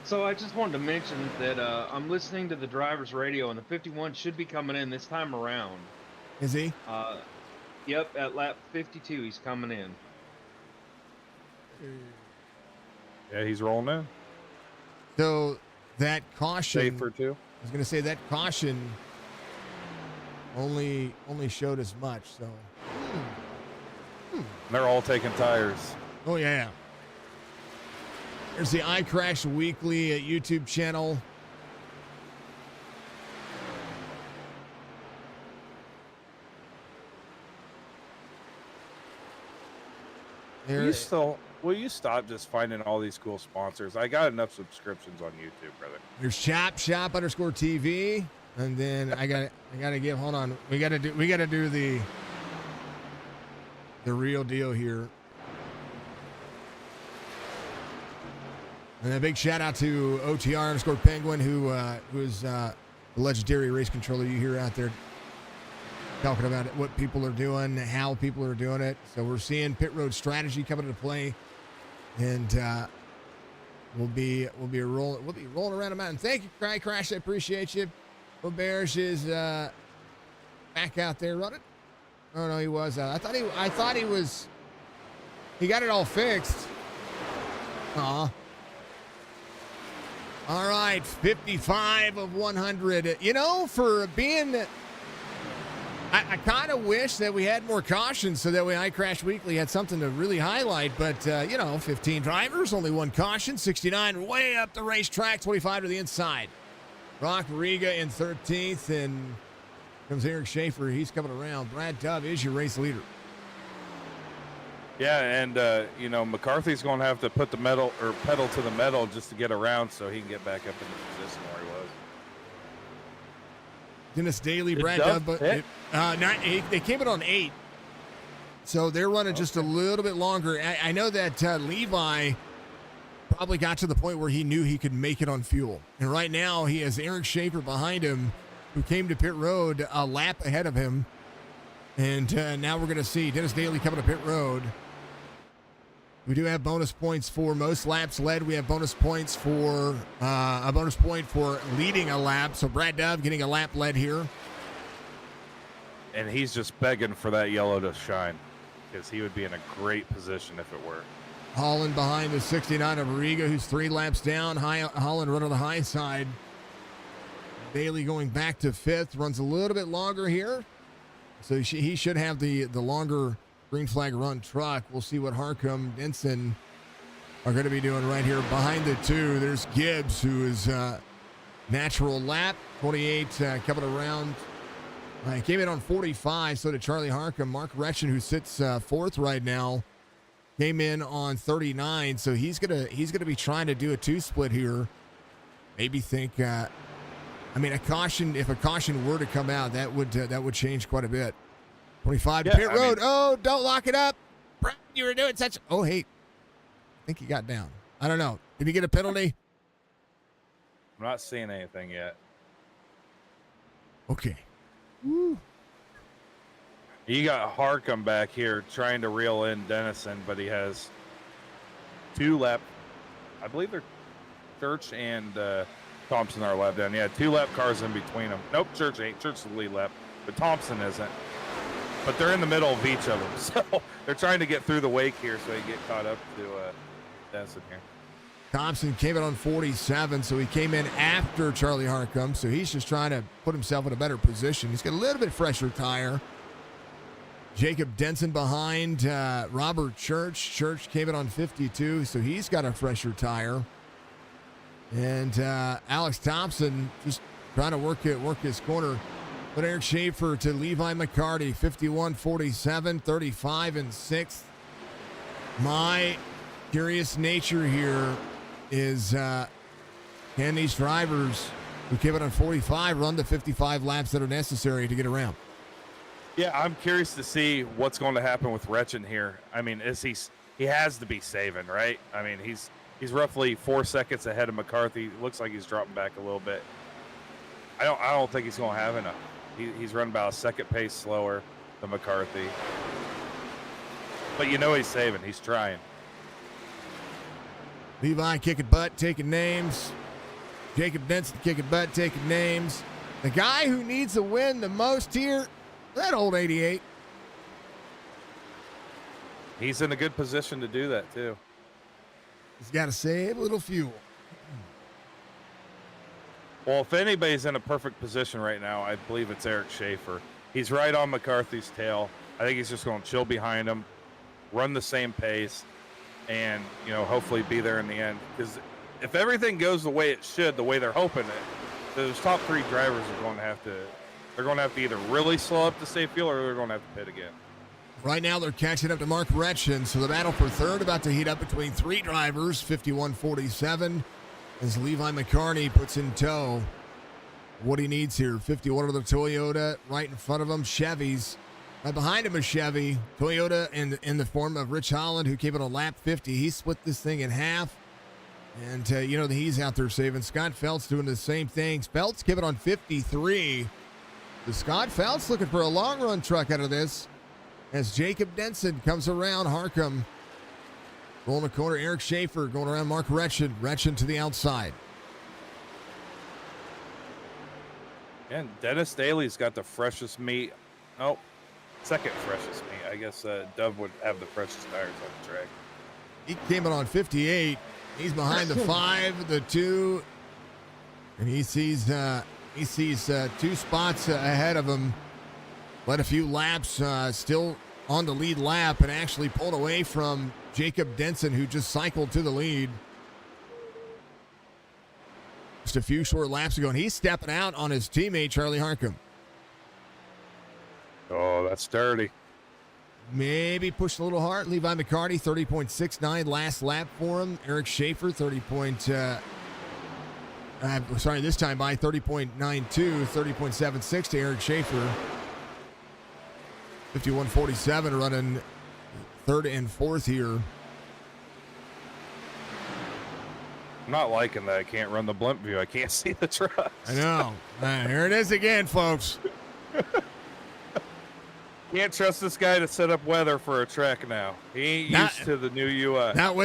[SPEAKER 2] So I just wanted to mention that I'm listening to the driver's radio, and the 51 should be coming in this time around.
[SPEAKER 1] Is he?
[SPEAKER 2] Yep, at lap 52, he's coming in.
[SPEAKER 3] Yeah, he's rolling in.
[SPEAKER 1] So that caution.
[SPEAKER 3] Safer too.
[SPEAKER 1] I was going to say that caution only showed as much. So.
[SPEAKER 3] They're all taking tires.
[SPEAKER 1] Oh yeah. There's the iCrash Weekly YouTube channel.
[SPEAKER 3] Will you stop just finding all these cool sponsors? I got enough subscriptions on YouTube, brother.
[SPEAKER 1] There's Shop_TV, and then I gotta give. Hold on, we gotta do the real deal here. And a big shout out to OTR_Penguin, who is the legendary race controller you hear out there talking about it, what people are doing, how people are doing it. So we're seeing pit road strategy coming into play, and we'll be rolling around the mountain. Thank you, Crash. I appreciate you. Bears is back out there running. Oh no, he was. I thought he was. He got it all fixed. Aw. All right, 55 of 100. You know, for being, I kind of wish that we had more caution so that way iCrash Weekly had something to really highlight. But, 15 drivers, only one caution, 69 way up the racetrack, 25 to the inside. Rock Riga in 13th, and comes Eric Schaefer. He's coming around. Brad Dove is your race leader.
[SPEAKER 3] Yeah, and McCarthy's going to have to put the pedal to the metal just to get around, so he can get back up in the position where he was.
[SPEAKER 1] Dennis Daly, Brad Dove, but they came in on 8, so they're running just a little bit longer. I know that Levi probably got to the point where he knew he could make it on fuel. And right now he has Eric Schaefer behind him, who came to pit road a lap ahead of him. And now we're going to see Dennis Daly coming to pit road. We do have bonus points for most laps led. We have bonus points for a bonus point for leading a lap. So Brad Dove getting a lap led here.
[SPEAKER 3] And he's just begging for that yellow to shine, because he would be in a great position if it were.
[SPEAKER 1] Holland behind the 69 of Arriga, who's 3 laps down. Holland running on the high side. Daly going back to 5th, runs a little bit longer here. So he should have the longer green flag run truck. We'll see what Harcum, Denson are going to be doing right here. Behind the 2, there's Gibbs, who is natural lap. 28 coming around. Came in on 45, so did Charlie Harcum. Mark Retchen, who sits 4th right now, came in on 39, so he's gonna be trying to do a 2-split here. Maybe think, a caution. If a caution were to come out, that would change quite a bit. 25 to pit road. Oh, don't lock it up. You were doing such. Oh, hey, I think he got down. I don't know. Did he get a penalty?
[SPEAKER 3] I'm not seeing anything yet.
[SPEAKER 1] Okay.
[SPEAKER 3] Woo. You got Harcum back here trying to reel in Dennison, but he has 2 lap. I believe they're Church and Thompson are lap down. Yeah, 2 lap cars in between them. Nope, Church ain't. Church is the lead lap, but Thompson isn't. But they're in the middle of each of them, so they're trying to get through the wake here so they get caught up to Dennison here.
[SPEAKER 1] Thompson came in on 47, so he came in after Charlie Harcum, so he's just trying to put himself in a better position. He's got a little bit fresher tire. Jacob Denson behind Robert Church. Church came in on 52, so he's got a fresher tire. And Alex Thompson just trying to work his corner. But Eric Schaefer to Levi McCarty, 51-47, 35 and 6th. My curious nature here is can these drivers who came in on 45 run the 55 laps that are necessary to get around?
[SPEAKER 3] Yeah, I'm curious to see what's going to happen with Retchen here. I mean, he has to be saving, right? I mean, he's roughly 4 seconds ahead of McCarthy. Looks like he's dropping back a little bit. I don't think he's going to have enough. He's running about a second pace slower than McCarthy. But he's saving. He's trying.
[SPEAKER 1] Levi kicking butt, taking names. Jacob Denson kicking butt, taking names. The guy who needs to win the most here, that old 88.
[SPEAKER 3] He's in a good position to do that, too.
[SPEAKER 1] He's got to save a little fuel.
[SPEAKER 3] Well, if anybody's in a perfect position right now, I believe it's Eric Schaefer. He's right on McCarthy's tail. I think he's just going to chill behind him, run the same pace, and hopefully be there in the end. Because if everything goes the way it should, the way they're hoping it, those top 3 drivers are going to have to either really slow up to save fuel, or they're going to have to pit again.
[SPEAKER 1] Right now they're catching up to Mark Retchen, so the battle for 3rd about to heat up between 3 drivers, 51-47, as Levi McCarty puts in tow what he needs here. 51 of the Toyota right in front of him. Chevys right behind him, a Chevy. Toyota in the form of Rich Holland, who came in on lap 50. He split this thing in half, and he's out there saving. Scott Feltz doing the same thing. Feltz came in on 53. The Scott Feltz looking for a long run truck out of this, as Jacob Denson comes around. Harcum rolling the corner. Eric Schaefer going around Mark Retchen. Retchen to the outside.
[SPEAKER 3] And Dennis Daly's got the freshest meat. Oh, second freshest meat. I guess Dove would have the freshest tires on the track.
[SPEAKER 1] He came in on 58. He's behind the 5, the 2, and he sees 2 spots ahead of him. Led a few laps, still on the lead lap, and actually pulled away from Jacob Denson, who just cycled to the lead just a few short laps ago, and he's stepping out on his teammate Charlie Harcum.
[SPEAKER 3] Oh, that's dirty.
[SPEAKER 1] Maybe pushed a little hard. Levi McCarty, 30.69 last lap for him. Eric Schaefer, this time by 30.92, 30.76 to Eric Schaefer. 51.47 running 3rd and 4th here.
[SPEAKER 3] I'm not liking that I can't run the blimp view. I can't see the trucks.
[SPEAKER 1] I know. Here it is again, folks.
[SPEAKER 3] Can't trust this guy to set up weather for a track now. He ain't used to the new UI.
[SPEAKER 1] No.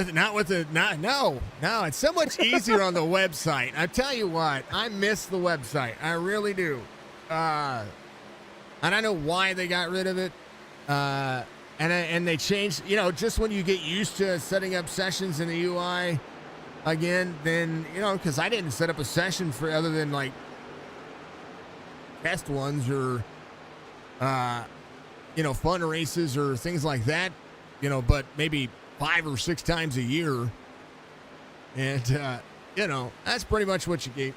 [SPEAKER 1] It's so much easier on the website. I tell you what, I miss the website. I really do. And I know why they got rid of it. And they changed, just when you get used to setting up sessions in the UI again, then, because I didn't set up a session for other than like test ones or, fun races or things like that, but maybe 5 or 6 times a year. And, that's pretty much what you get.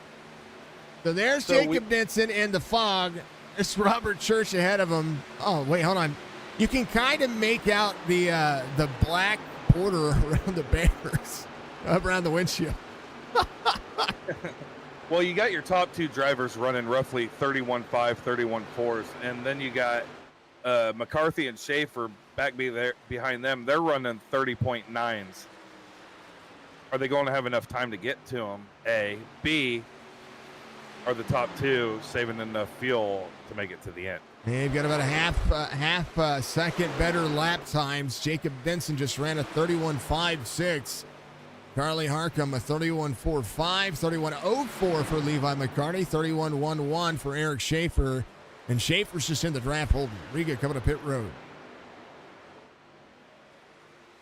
[SPEAKER 1] So there's Jacob Denson in the fog. It's Robert Church ahead of him. Oh, wait, hold on. You can kind of make out the black border around the banners, around the windshield.
[SPEAKER 3] Well, you got your top 2 drivers running roughly 31.5, 31.4s, and then you got McCarthy and Schaefer behind them. They're running 30.9s. Are they going to have enough time to get to them? A. B. Are the top 2 saving enough fuel to make it to the end?
[SPEAKER 1] They've got about a half second better lap times. Jacob Denson just ran a 31.56. Charlie Harcum a 31.45, 31.04 for Levi McCarty, 31.11 for Eric Schaefer. And Schaefer's just in the draft holding. Riga coming to pit road.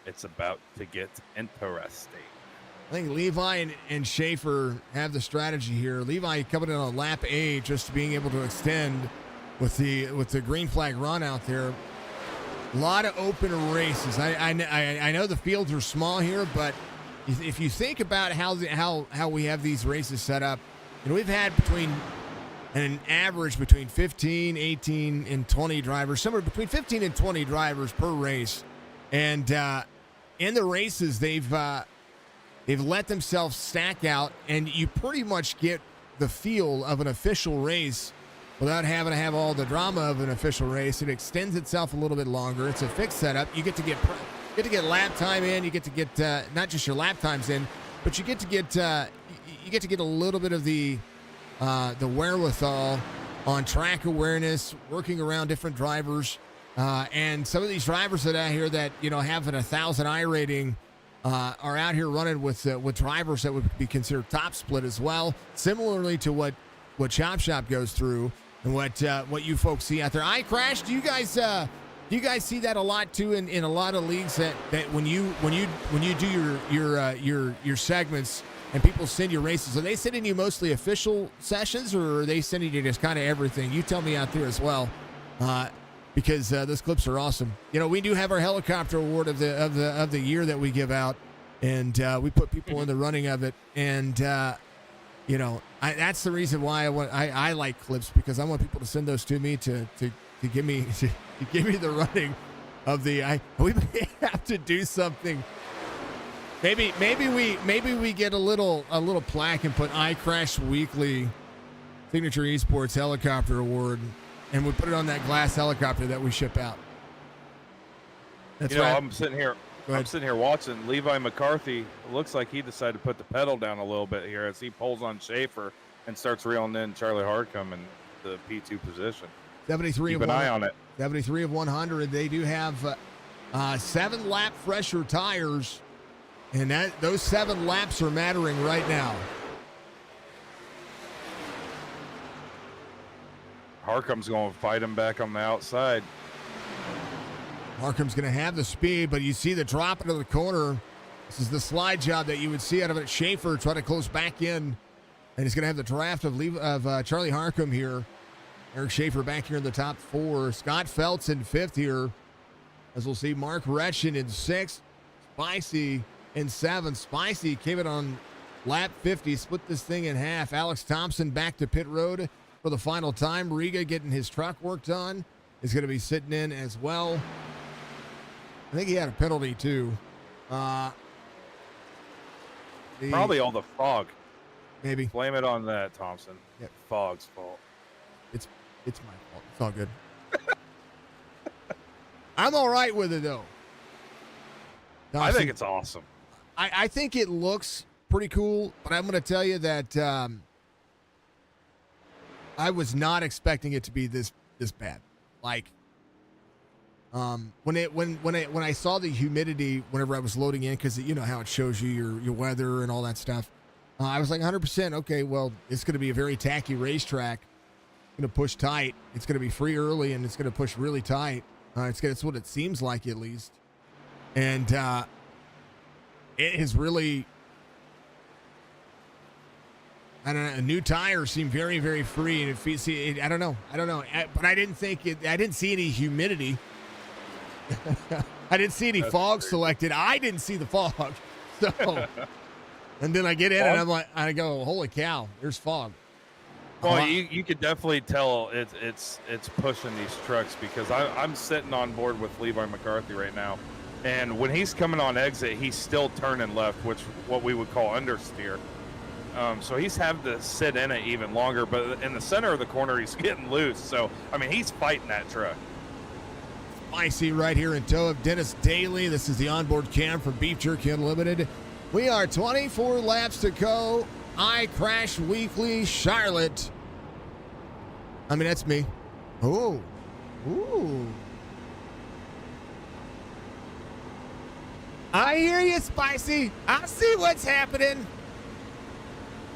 [SPEAKER 3] It's about to get interesting.
[SPEAKER 1] I think Levi and Schaefer have the strategy here. Levi coming in on lap 8, just being able to extend with the green flag run out there. A lot of open races. I know the fields are small here, but if you think about how we have these races set up, we've had an average between 15, 18, and 20 drivers, somewhere between 15 and 20 drivers per race. And in the races, they've let themselves stack out, and you pretty much get the feel of an official race without having to have all the drama of an official race. It extends itself a little bit longer. It's a fixed setup. You get to get lap time in. You get to get not just your lap times in, but you get to get a little bit of the wherewithal on track awareness, working around different drivers, and some of these drivers that are out here that have an 1,000 I rating are out here running with drivers that would be considered top split as well. Similarly to what Chop Shop goes through and what you folks see out there. Icrash, do you guys see that a lot too in a lot of leagues that when you do your segments and people send you races, are they sending you mostly official sessions, or are they sending you just kind of everything? You tell me out there as well, because those clips are awesome. We do have our helicopter award of the year that we give out, and we put people in the running of it, and that's the reason why I like clips, because I want people to send those to me to give me the running of the. We may have to do something. Maybe we get a little plaque and put Icrash Weekly Signature Esports Helicopter Award, and we put it on that glass helicopter that we ship out. That's right.
[SPEAKER 3] I'm sitting here watching Levi McCarthy. It looks like he decided to put the pedal down a little bit here as he pulls on Schaefer and starts reeling in Charlie Harcum in the P2 position.
[SPEAKER 1] 73.
[SPEAKER 3] Keep an eye on it.
[SPEAKER 1] 73 of 100. They do have 7 lap fresher tires. And those 7 laps are mattering right now.
[SPEAKER 3] Harcum's going to fight him back on the outside.
[SPEAKER 1] Harcum's going to have the speed, but you see the drop into the corner. This is the slide job that you would see out of it. Schaefer try to close back in, and he's going to have the draft of Charlie Harcum here. Eric Schaefer back here in the top 4. Scott Feltz in 5th here, as we'll see Mark Retchen in 6th. Spicy in 7th. Spicy came in on lap 50, split this thing in half. Alex Thompson back to pit road for the final time. Riga getting his truck worked on is going to be sitting in as well. I think he had a penalty too.
[SPEAKER 3] Probably all the fog.
[SPEAKER 1] Maybe.
[SPEAKER 3] Blame it on that, Thompson.
[SPEAKER 1] Yep.
[SPEAKER 3] Fog's fault.
[SPEAKER 1] It's my fault. It's all good. I'm all right with it though.
[SPEAKER 3] I think it's awesome.
[SPEAKER 1] I think it looks pretty cool, but I'm going to tell you that I was not expecting it to be this bad. Like, when I saw the humidity whenever I was loading in, because you know how it shows you your weather and all that stuff, I was like 100%. Okay, well, it's going to be a very tacky racetrack. Going to push tight. It's going to be free early, and it's going to push really tight. It's what it seems like, at least. And it has really, I don't know. New tires seem very, very free, and I don't know. But I didn't see any humidity. I didn't see any fog selected. I didn't see the fog. So, and then I get in and I go, holy cow, there's fog.
[SPEAKER 3] Well, you could definitely tell it's pushing these trucks, because I'm sitting on board with Levi McCarthy right now, and when he's coming on exit, he's still turning left, which what we would call understeer. So he's having to sit in it even longer, but in the center of the corner, he's getting loose. So, I mean, he's fighting that truck.
[SPEAKER 1] I see right here in tow of Dennis Daly. This is the onboard cam from Beef Jerky Unlimited. We are 24 laps to go. Icrash Weekly, Charlotte. I mean, that's me. Ooh. I hear you, Spicy. I see what's happening.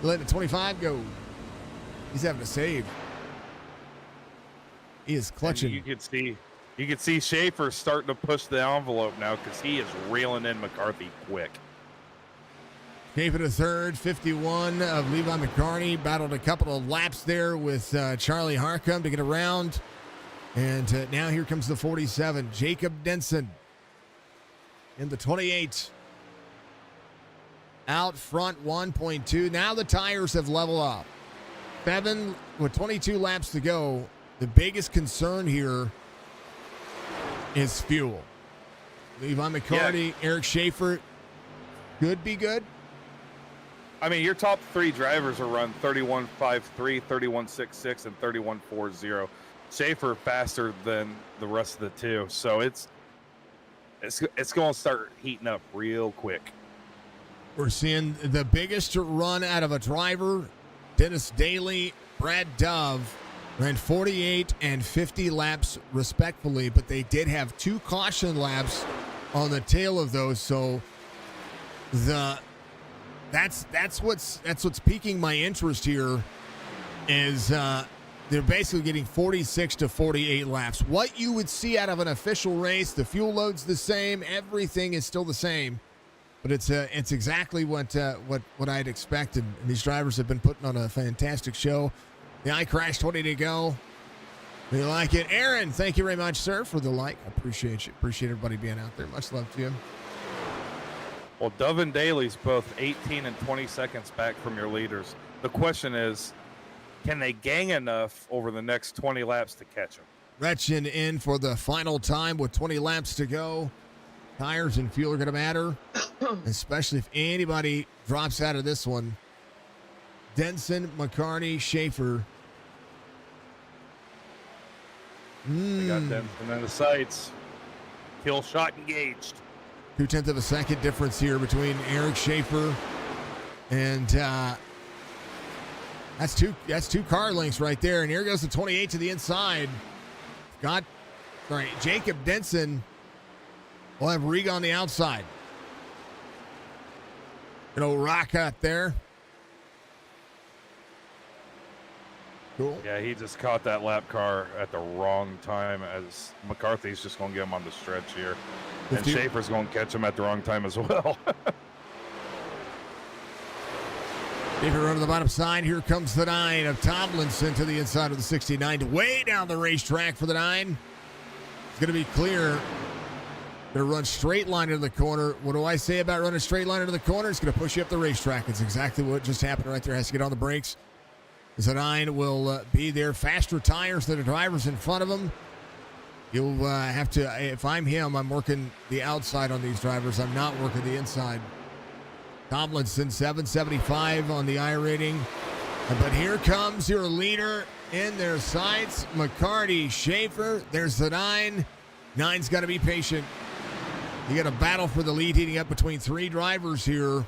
[SPEAKER 1] Letting the 25 go. He's having to save. He is clutching.
[SPEAKER 3] And you could see Schaefer starting to push the envelope now, because he is reeling in McCarthy quick.
[SPEAKER 1] Schaefer to third, 51 of Levi McCartney. Battled a couple of laps there with Charlie Harcum to get around. And now here comes the 47, Jacob Denson in the 28. Out front, 1.2. Now the tires have leveled up. 7 with 22 laps to go. The biggest concern here is fuel. Levi McCartney, Eric Schaefer could be good.
[SPEAKER 3] I mean, your top 3 drivers are run 31.53, 31.66, and 31.40. Schaefer faster than the rest of the 2, so it's going to start heating up real quick.
[SPEAKER 1] We're seeing the biggest run out of a driver. Dennis Daly, Brad Dove ran 48 and 50 laps respectfully, but they did have 2 caution laps on the tail of those. So that's what's piquing my interest here is they're basically getting 46 to 48 laps. What you would see out of an official race, the fuel load's the same, everything is still the same. But it's exactly what I'd expected. And these drivers have been putting on a fantastic show. The iCrash 20 to go. We like it. Aaron, thank you very much, sir, for the like. I appreciate you. Appreciate everybody being out there. Much love to you.
[SPEAKER 3] Well, Dove and Daly's both 18 and 20 seconds back from your leaders. The question is, can they gang enough over the next 20 laps to catch them?
[SPEAKER 1] Gretchen in for the final time with 20 laps to go. Tires and fuel are going to matter, especially if anybody drops out of this one. Denson, McCartney, Schaefer.
[SPEAKER 3] They got Denson in the sights. Kill shot engaged.
[SPEAKER 1] 0.2 of a second difference here between Eric Schaefer and that's two car lengths right there. And here goes the 28 to the inside. Jacob Denson will have Rig on the outside. An old rock cut there. Cool.
[SPEAKER 3] Yeah, he just caught that lap car at the wrong time, as McCarthy's just going to get him on the stretch here. And Schaefer's going to catch him at the wrong time as well.
[SPEAKER 1] Schaefer run to the bottom side. Here comes the 9 of Tomlinson to the inside of the 69. Way down the racetrack for the 9. It's going to be clear. Going to run straight line into the corner. What do I say about running straight line into the corner? It's going to push you up the racetrack. It's exactly what just happened right there. Has to get on the brakes. As the 9 will be there. Faster tires than the drivers in front of him. You'll have to, if I'm him, I'm working the outside on these drivers. I'm not working the inside. Tomlinson, 775 on the iRating. But here comes your leader in their sights. McCarty, Schaefer. There's the 9. 9's got to be patient. You got a battle for the lead heating up between 3 drivers here.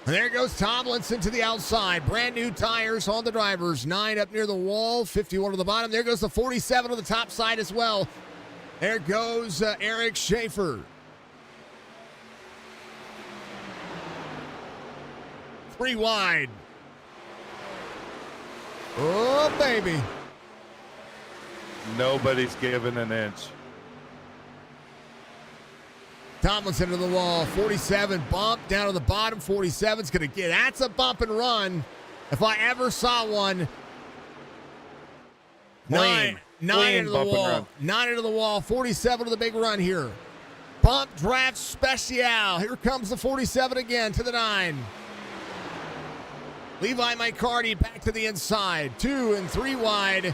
[SPEAKER 1] And there goes Tomlinson to the outside. Brand new tires on the drivers. 9 up near the wall, 51 to the bottom. There goes the 47 on the top side as well. There goes Eric Schaefer. 3 wide. Oh, baby.
[SPEAKER 3] Nobody's giving an inch.
[SPEAKER 1] Tomlinson to the wall. 47 bump down to the bottom. 47's going to get. That's a bump and run. If I ever saw one. Nine into the wall. 9 into the wall. 47 to the big run here. Bump draft special. Here comes the 47 again to the 9. Levi McCarty back to the inside. 2 and 3 wide.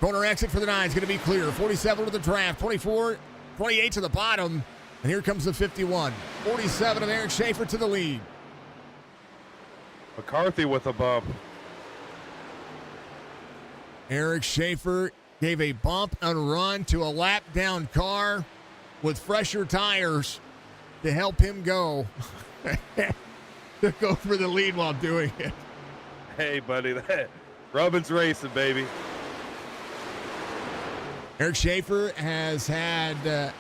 [SPEAKER 1] Corner exit for the 9 is going to be clear. 47 to the draft. 24. 28 to the bottom, and here comes the 51. 47 of Eric Schaefer to the lead.
[SPEAKER 3] McCarthy with a bump.
[SPEAKER 1] Eric Schaefer gave a bump and run to a lap down car with fresher tires to help him go. To go for the lead while doing it.
[SPEAKER 3] Hey, buddy, that Robin's racing, baby.
[SPEAKER 1] Eric Schaefer has had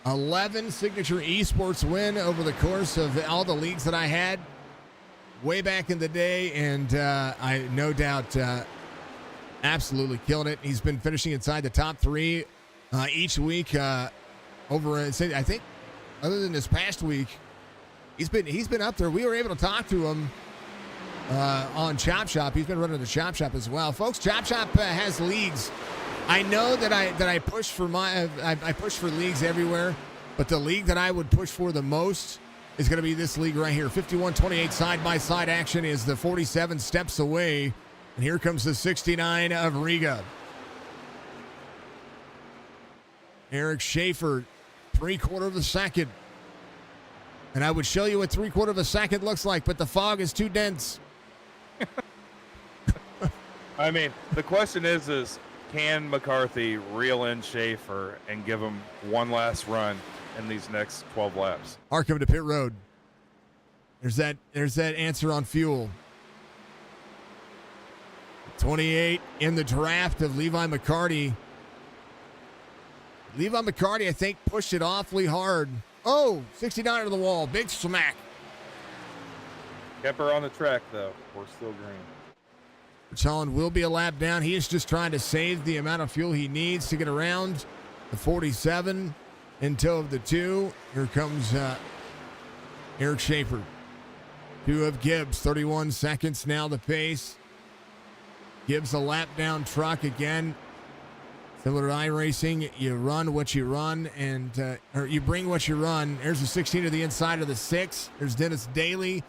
[SPEAKER 1] 11 signature esports win over the course of all the leagues that I had way back in the day, and I no doubt absolutely killing it. He's been finishing inside the top 3 each week over. I think, other than this past week, he's been up there. We were able to talk to him on Chop Shop. He's been running the Chop Shop as well, folks. Chop Shop has leagues. I know that I push for I push for leagues everywhere, but the league that I would push for the most is going to be this league right here. 51-28 side-by-side action is the 47 steps away, and here comes the 69 of Riga. Eric Schaefer, 3/4 of a second. And I would show you what 3/4 of a second looks like, but the fog is too dense.
[SPEAKER 3] I mean, the question is can McCarthy reel in Schaefer and give him one last run in these next 12 laps?
[SPEAKER 1] Arkham to pit road. There's that answer on fuel. 28 in the draft of Levi McCarty. Levi McCarty, I think, pushed it awfully hard. Oh, 69 to the wall. Big smack.
[SPEAKER 3] Kept her on the track, though. We're still green.
[SPEAKER 1] Rich Holland will be a lap down. He is just trying to save the amount of fuel he needs to get around the 47 in tow of the 2. Here comes Eric Schaefer. 2 of Gibbs, 31 seconds now the pace. Gibbs a lap down truck again. Similar to iRacing, you run what you run, and or you bring what you run. There's a 16 to the inside of the 6. There's Dennis Daly.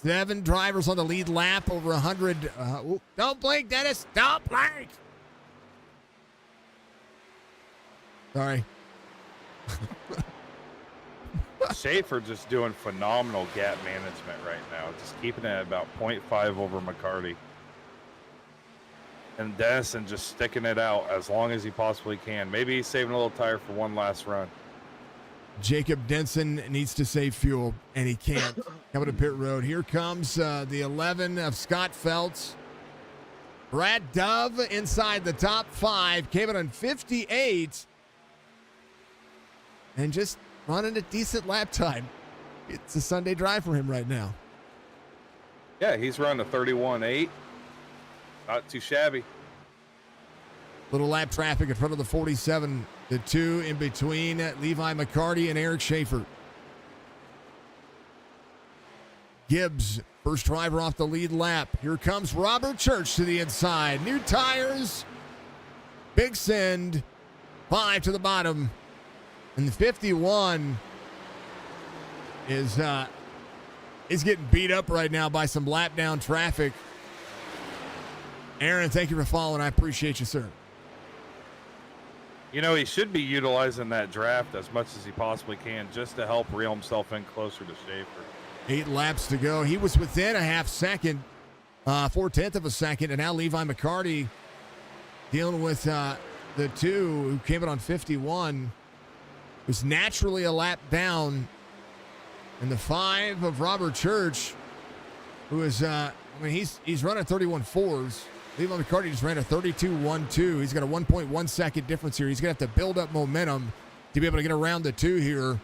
[SPEAKER 1] 7 drivers on the lead lap, over 100. Don't blink, Dennis. Don't blink. Sorry.
[SPEAKER 3] Schaefer just doing phenomenal gap management right now. Just keeping it at about 0.5 over McCarty. And Dennison just sticking it out as long as he possibly can. Maybe he's saving a little tire for one last run.
[SPEAKER 1] Jacob Denson needs to save fuel, and he can't. Coming to pit road. Here comes the 11 of Scott Feltz. Brad Dove inside the top 5. Came in on 58. And just running a decent lap time. It's a Sunday drive for him right now.
[SPEAKER 3] Yeah, he's running a 31.8. Not too shabby.
[SPEAKER 1] Little lap traffic in front of the 47. The 2 in between Levi McCarty and Eric Schaefer. Gibbs, first driver off the lead lap. Here comes Robert Church to the inside. New tires. Big send. 5 to the bottom. And the 51 is getting beat up right now by some lap down traffic. Aaron, thank you for following. I appreciate you, sir.
[SPEAKER 3] You know, he should be utilizing that draft as much as he possibly can just to help reel himself in closer to Schaefer.
[SPEAKER 1] 8 laps to go. He was within a half second, 4/10 of a second, and now Levi McCarty dealing with the 2 who came in on 51. Was naturally a lap down And the 5 of Robert Church, who is, he's running 31.4s. Levi McCarty just ran a 32.12. He's got a 1.1 second difference here. He's going to have to build up momentum to be able to get around the 2 here.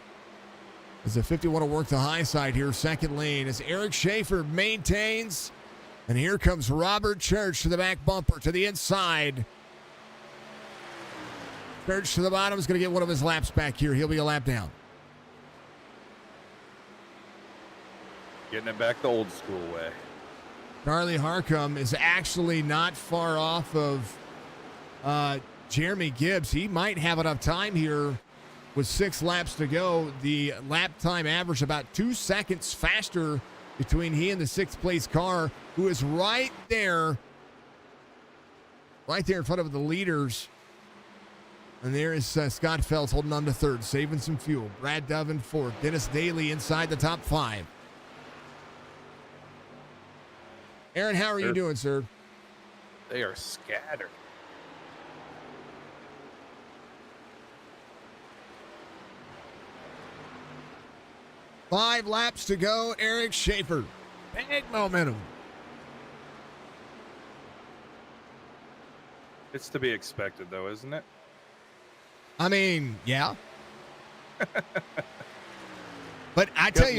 [SPEAKER 1] As the 51 will work the high side here, second lane. As Eric Schaefer maintains. And here comes Robert Church to the back bumper, to the inside. Church to the bottom is going to get one of his laps back here. He'll be a lap down.
[SPEAKER 3] Getting it back the old school way.
[SPEAKER 1] Charlie Harcum is actually not far off of Jeremy Gibbs. He might have enough time here with 6 laps to go. The lap time average about 2 seconds faster between he and the 6th place car, who is right there in front of the leaders. And there is Scott Phelps holding on to 3rd, saving some fuel. Brad Dove in 4th. Dennis Daly inside the top 5. Aaron, how are you doing, sir?
[SPEAKER 3] They are scattered.
[SPEAKER 1] Five laps to go. Eric Schaefer. Big momentum.
[SPEAKER 3] It's to be expected, though, isn't it?
[SPEAKER 1] I mean, yeah. But I tell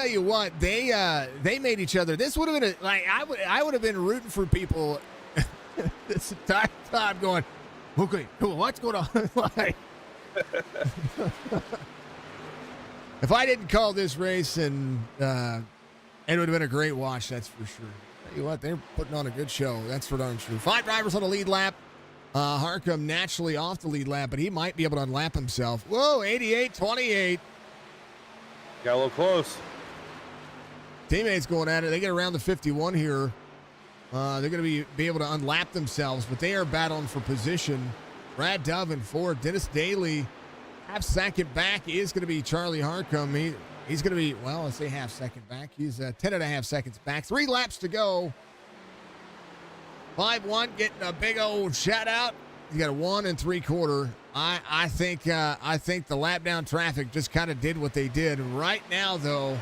[SPEAKER 1] you what, they made each other. This would have been I would have been rooting for people this entire time, going, okay, what's going on? Like, if I didn't call this race, and it would have been a great watch, that's for sure. Tell you what, they're putting on a good show. That's for darn sure. 5 drivers on the lead lap. Harcum naturally off the lead lap, but he might be able to unlap himself. Whoa, 88-28.
[SPEAKER 3] Got a little close.
[SPEAKER 1] Teammates going at it. They get around the 51 here. They're going to be able to unlap themselves, but they are battling for position. Brad Dove in 4th. Dennis Daly, half second back, is going to be Charlie Harcum. He's going to be, well, let's say half second back. He's 10.5 seconds back. 3 laps to go. 5-1 getting a big old shout out. He's got a 1 3/4. I think the lap down traffic just kind of did what they did. Right now, though,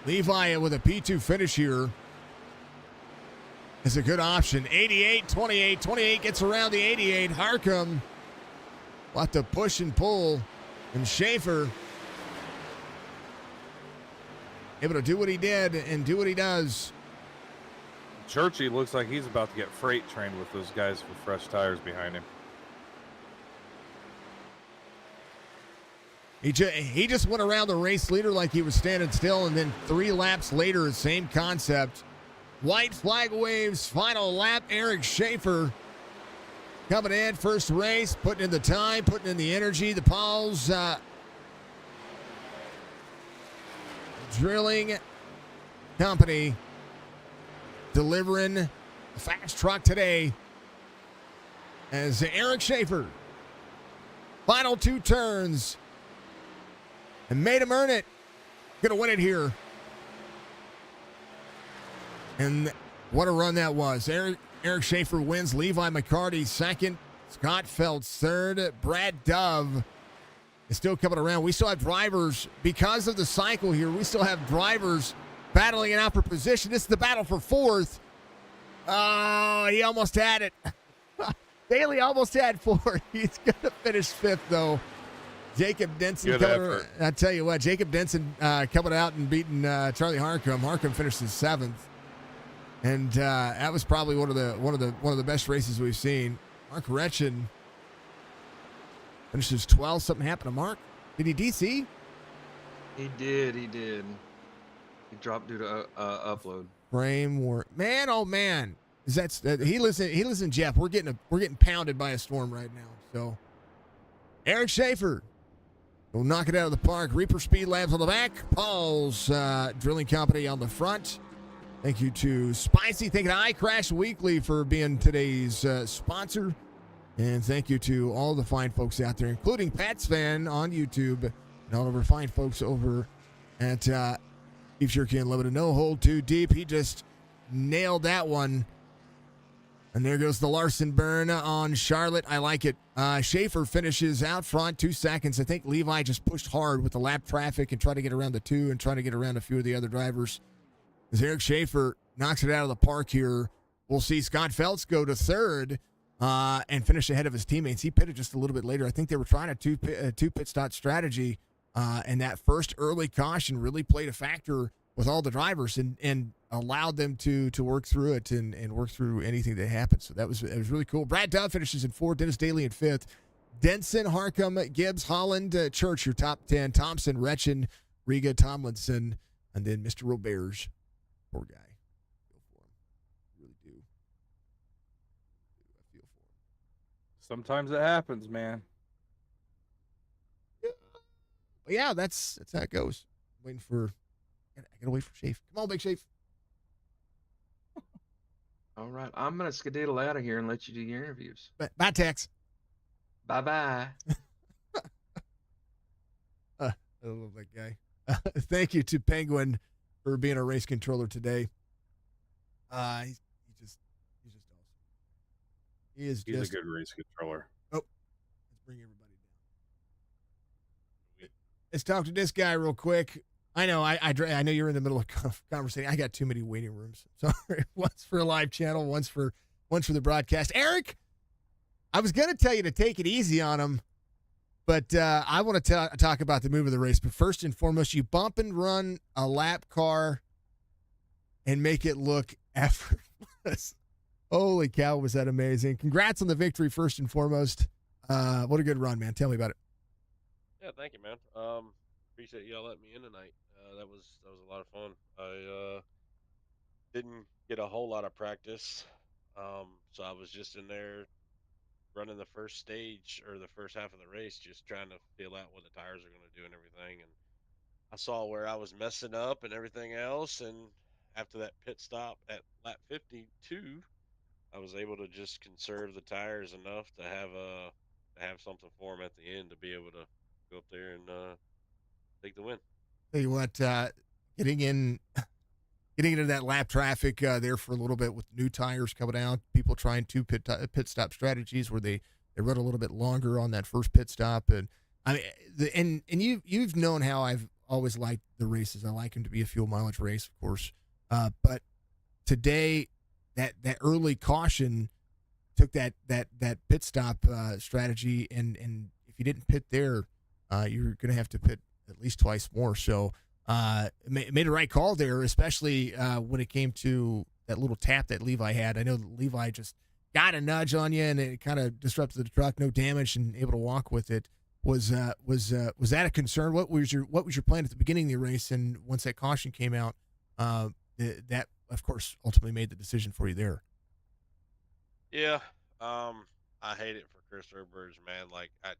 [SPEAKER 1] Levi with a P2 finish here is a good option. 88-28. 28 gets around the 88. Harcum will have to push and pull. And Schaefer able to do what he did and do what he does.
[SPEAKER 3] Churchy looks like he's about to get freight trained with those guys with fresh tires behind him.
[SPEAKER 1] He just went around the race leader like he was standing still, and then 3 laps later, same concept. White flag waves, final lap. Eric Schaefer coming in, first race, putting in the time, putting in the energy. The Pauls Drilling Company delivering a fast truck today as Eric Schaefer, final 2 turns, and made him earn it. Gonna win it here. And what a run that was. Eric Schaefer wins. Levi McCarty second. Scott Phelps third. Brad Dove is still coming around. We still have drivers, because of the cycle here, we still have drivers battling it out for position. This is the battle for 4th. Oh, he almost had it. Daly almost had 4th. He's going to finish 5th, though. Jacob Denson coming. I tell you what, Jacob Denson coming out and beating Charlie Harcum. Harcum finishes 7th, and that was probably one of the best races we've seen. Mark Retchen finishes 12th. Something happened to Mark. Did he DC?
[SPEAKER 2] He did. He dropped due to upload.
[SPEAKER 1] Framework. Man, oh man. Is that he lives in Jeff. We're getting pounded by a storm right now. So Eric Schaefer will knock it out of the park. Reaper Speed Labs on the back. Paul's Drilling Company on the front. Thank you to Spicy. Thank you to iCrash Weekly for being today's sponsor. And thank you to all the fine folks out there, including Patsfan on YouTube and all of our fine folks over at Beef Jerky Unlimited. No hold too deep. He just nailed that one. And there goes the Larson burn on Charlotte. I like it. Schaefer finishes out front, 2 seconds. I think Levi just pushed hard with the lap traffic and tried to get around the 2 and trying to get around a few of the other drivers. As Eric Schaefer knocks it out of the park here, we'll see Scott Feltz go to 3rd and finish ahead of his teammates. He pitted just a little bit later. I think they were trying a two pit stop strategy, and that first early caution really played a factor with all the drivers and allowed them to work through it and work through anything that happened. So it was really cool. Brad Dove finishes in 4th, Dennis Daly in 5th. Denson, Harcum, Gibbs, Holland, Church, your top 10. Thompson, Retchen, Riga, Tomlinson, and then Mr. Roberts. Poor guy. I feel for him. Really do. I feel for him.
[SPEAKER 3] Sometimes it happens, man.
[SPEAKER 1] Yeah, that's how it goes. Waiting for... I gotta wait for Shafe. Come on, Big Shafe.
[SPEAKER 2] All right, I'm gonna skedaddle out of here and let you do your interviews.
[SPEAKER 1] Bye, Tex.
[SPEAKER 2] Bye.
[SPEAKER 1] I love that guy. Thank you to Penguin for being a race controller today. He's just awesome. He's
[SPEAKER 3] a good race controller.
[SPEAKER 1] Oh, let's bring everybody down. Let's talk to this guy real quick. I know I know you're in the middle of conversation. I got too many waiting rooms. Sorry. One's for a live channel, one's for the broadcast. Eric, I was gonna tell you to take it easy on him, but I want to talk about the move of the race. But first and foremost, you bump and run a lap car and make it look effortless. Holy cow, was that amazing! Congrats on the victory, first and foremost. What a good run, man. Tell me about it.
[SPEAKER 4] Yeah, thank you, man. Appreciate y'all letting me in tonight. That was a lot of fun. I didn't get a whole lot of practice, so I was just in there running the first stage or the first half of the race, just trying to feel out what the tires are going to do and everything. And I saw where I was messing up and everything else. And after that pit stop at lap 52, I was able to just conserve the tires enough to have something for them at the end to be able to go up there and take the win.
[SPEAKER 1] Tell you what, getting into that lap traffic there for a little bit with new tires coming out, people trying two pit stop strategies where they run a little bit longer on that first pit stop, and I mean, and you've known how I've always liked the races. I like them to be a fuel mileage race, of course, but today that early caution took that pit stop strategy, and if you didn't pit there, you're going to have to pit at least twice more. So made a right call there, especially when it came to that little tap that Levi had. I know that Levi just got a nudge on you, and it kind of disrupted the truck. No damage, and able to walk with it. Was that a concern? What was your plan at the beginning of the race, and once that caution came out, that of course ultimately made the decision for you there?
[SPEAKER 4] Yeah, I hate it for Chris Roberts, man. Like I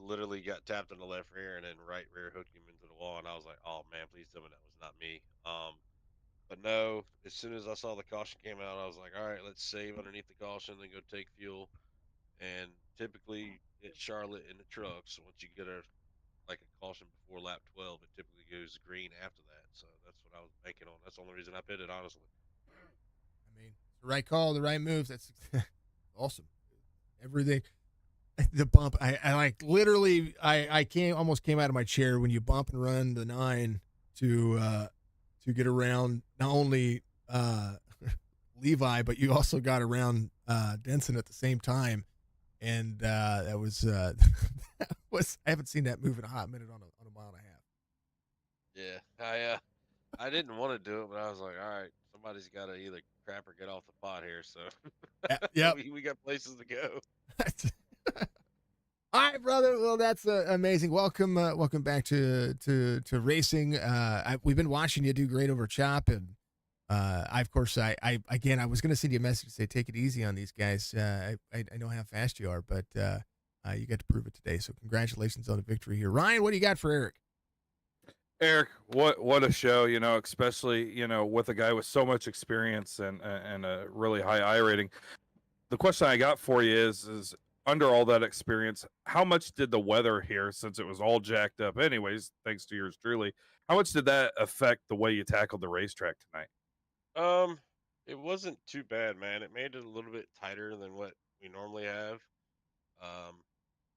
[SPEAKER 4] literally got tapped in the left rear and then right rear hooked him into the wall, and I was like, oh man, please tell me that was not me. But no, as soon as I saw the caution came out, I was like, all right, let's save underneath the caution, then go take fuel. And typically at Charlotte in the trucks, once you get a caution before lap 12, it typically goes green after that. So that's what I was banking on. That's the only reason I pitted, honestly.
[SPEAKER 1] I mean, the right call, the right move. That's awesome. Everything. The bump, I like literally, I almost came out of my chair when you bump and run the 9 to get around not only Levi, but you also got around Denson at the same time, and that was I haven't seen that move in a hot minute on a mile and a half.
[SPEAKER 4] Yeah, I didn't want to do it, but I was like, all right, somebody's got to either crap or get off the pot here. So
[SPEAKER 1] yeah,
[SPEAKER 4] we got places to go.
[SPEAKER 1] All right, brother. Well, that's amazing. Welcome back to racing. We've been watching you do great over Chop, and I was going to send you a message to say take it easy on these guys. I know how fast you are, but you got to prove it today. So congratulations on the victory here, Ryan. What do you got for Eric?
[SPEAKER 3] Eric, what a show, especially, with a guy with so much experience and a really high I rating. The question I got for you is under all that experience, how much did the weather here, since it was all jacked up anyways, thanks to yours truly, how much did that affect the way you tackled the racetrack tonight?
[SPEAKER 4] wasn't too bad, man. It made it a little bit tighter than what we normally have. Um,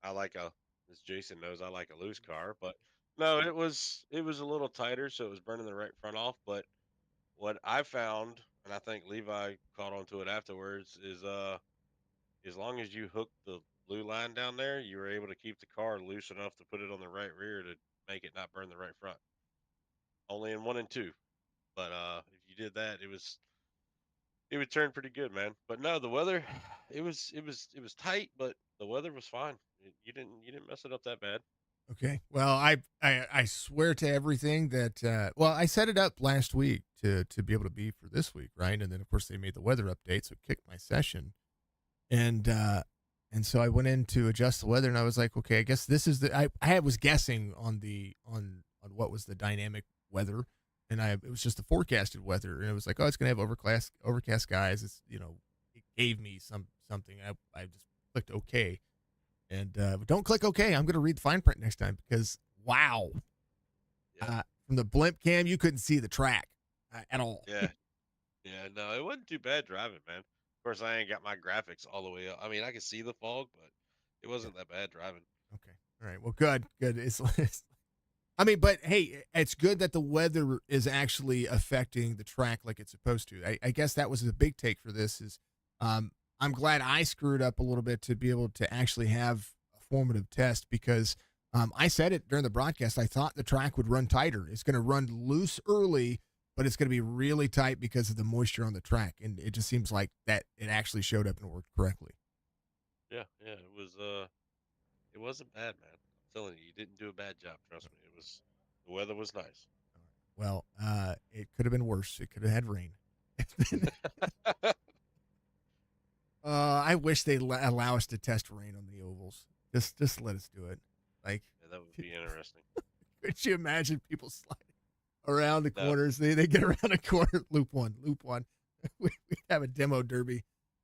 [SPEAKER 4] I like a, as Jason knows, I like a loose car, but no, it was a little tighter, so it was burning the right front off. But what I found, and I think Levi caught on to it afterwards, is as long as you hook the blue line down there, you were able to keep the car loose enough to put it on the right rear to make it not burn the right front. Only in 1 and 2, but if you did that, it would turn pretty good, man. But no, the weather, it was tight, but the weather was fine. You didn't mess it up that bad.
[SPEAKER 1] Okay. Well, I swear to everything that well, I set it up last week to be able to be for this week, right? And then of course they made the weather update, so it kicked my session. And so I went in to adjust the weather and I was like, okay, I guess this is I was guessing on what was the dynamic weather, and it was just the forecasted weather, and it was like, oh, it's gonna have overcast skies. It's it gave me something. I just clicked okay. And don't click OK. I'm going to read the fine print next time because, wow.
[SPEAKER 4] Yeah,
[SPEAKER 1] From the blimp cam, you couldn't see the track at all.
[SPEAKER 4] yeah, yeah. No, it wasn't too bad driving, man. Of course, I ain't got my graphics all the way up. I mean, I could see the fog, but it
[SPEAKER 1] Yeah.
[SPEAKER 4] wasn't that bad driving.
[SPEAKER 1] Okay. All right. Well, good. Good. I mean, but hey, it's good that the weather is actually affecting the track like it's supposed to. I guess that was the big take for this is I'm glad I screwed up a little bit to be able to actually have a formative test because I said it during the broadcast. I thought the track would run tighter. It's going to run loose early, but it's going to be really tight because of the moisture on the track. And it just seems like that it actually showed up and worked correctly.
[SPEAKER 4] Yeah, yeah. It wasn't bad, man. I'm telling you, you didn't do a bad job. Trust me. The weather was nice.
[SPEAKER 1] Well, it could have been worse. It could have had rain. I wish they allow us to test rain on the ovals. Just let us do it. Like,
[SPEAKER 4] Yeah, that would be interesting.
[SPEAKER 1] could you imagine people sliding around the
[SPEAKER 4] No.
[SPEAKER 1] corners? They get around a corner, loop one. we have a demo derby.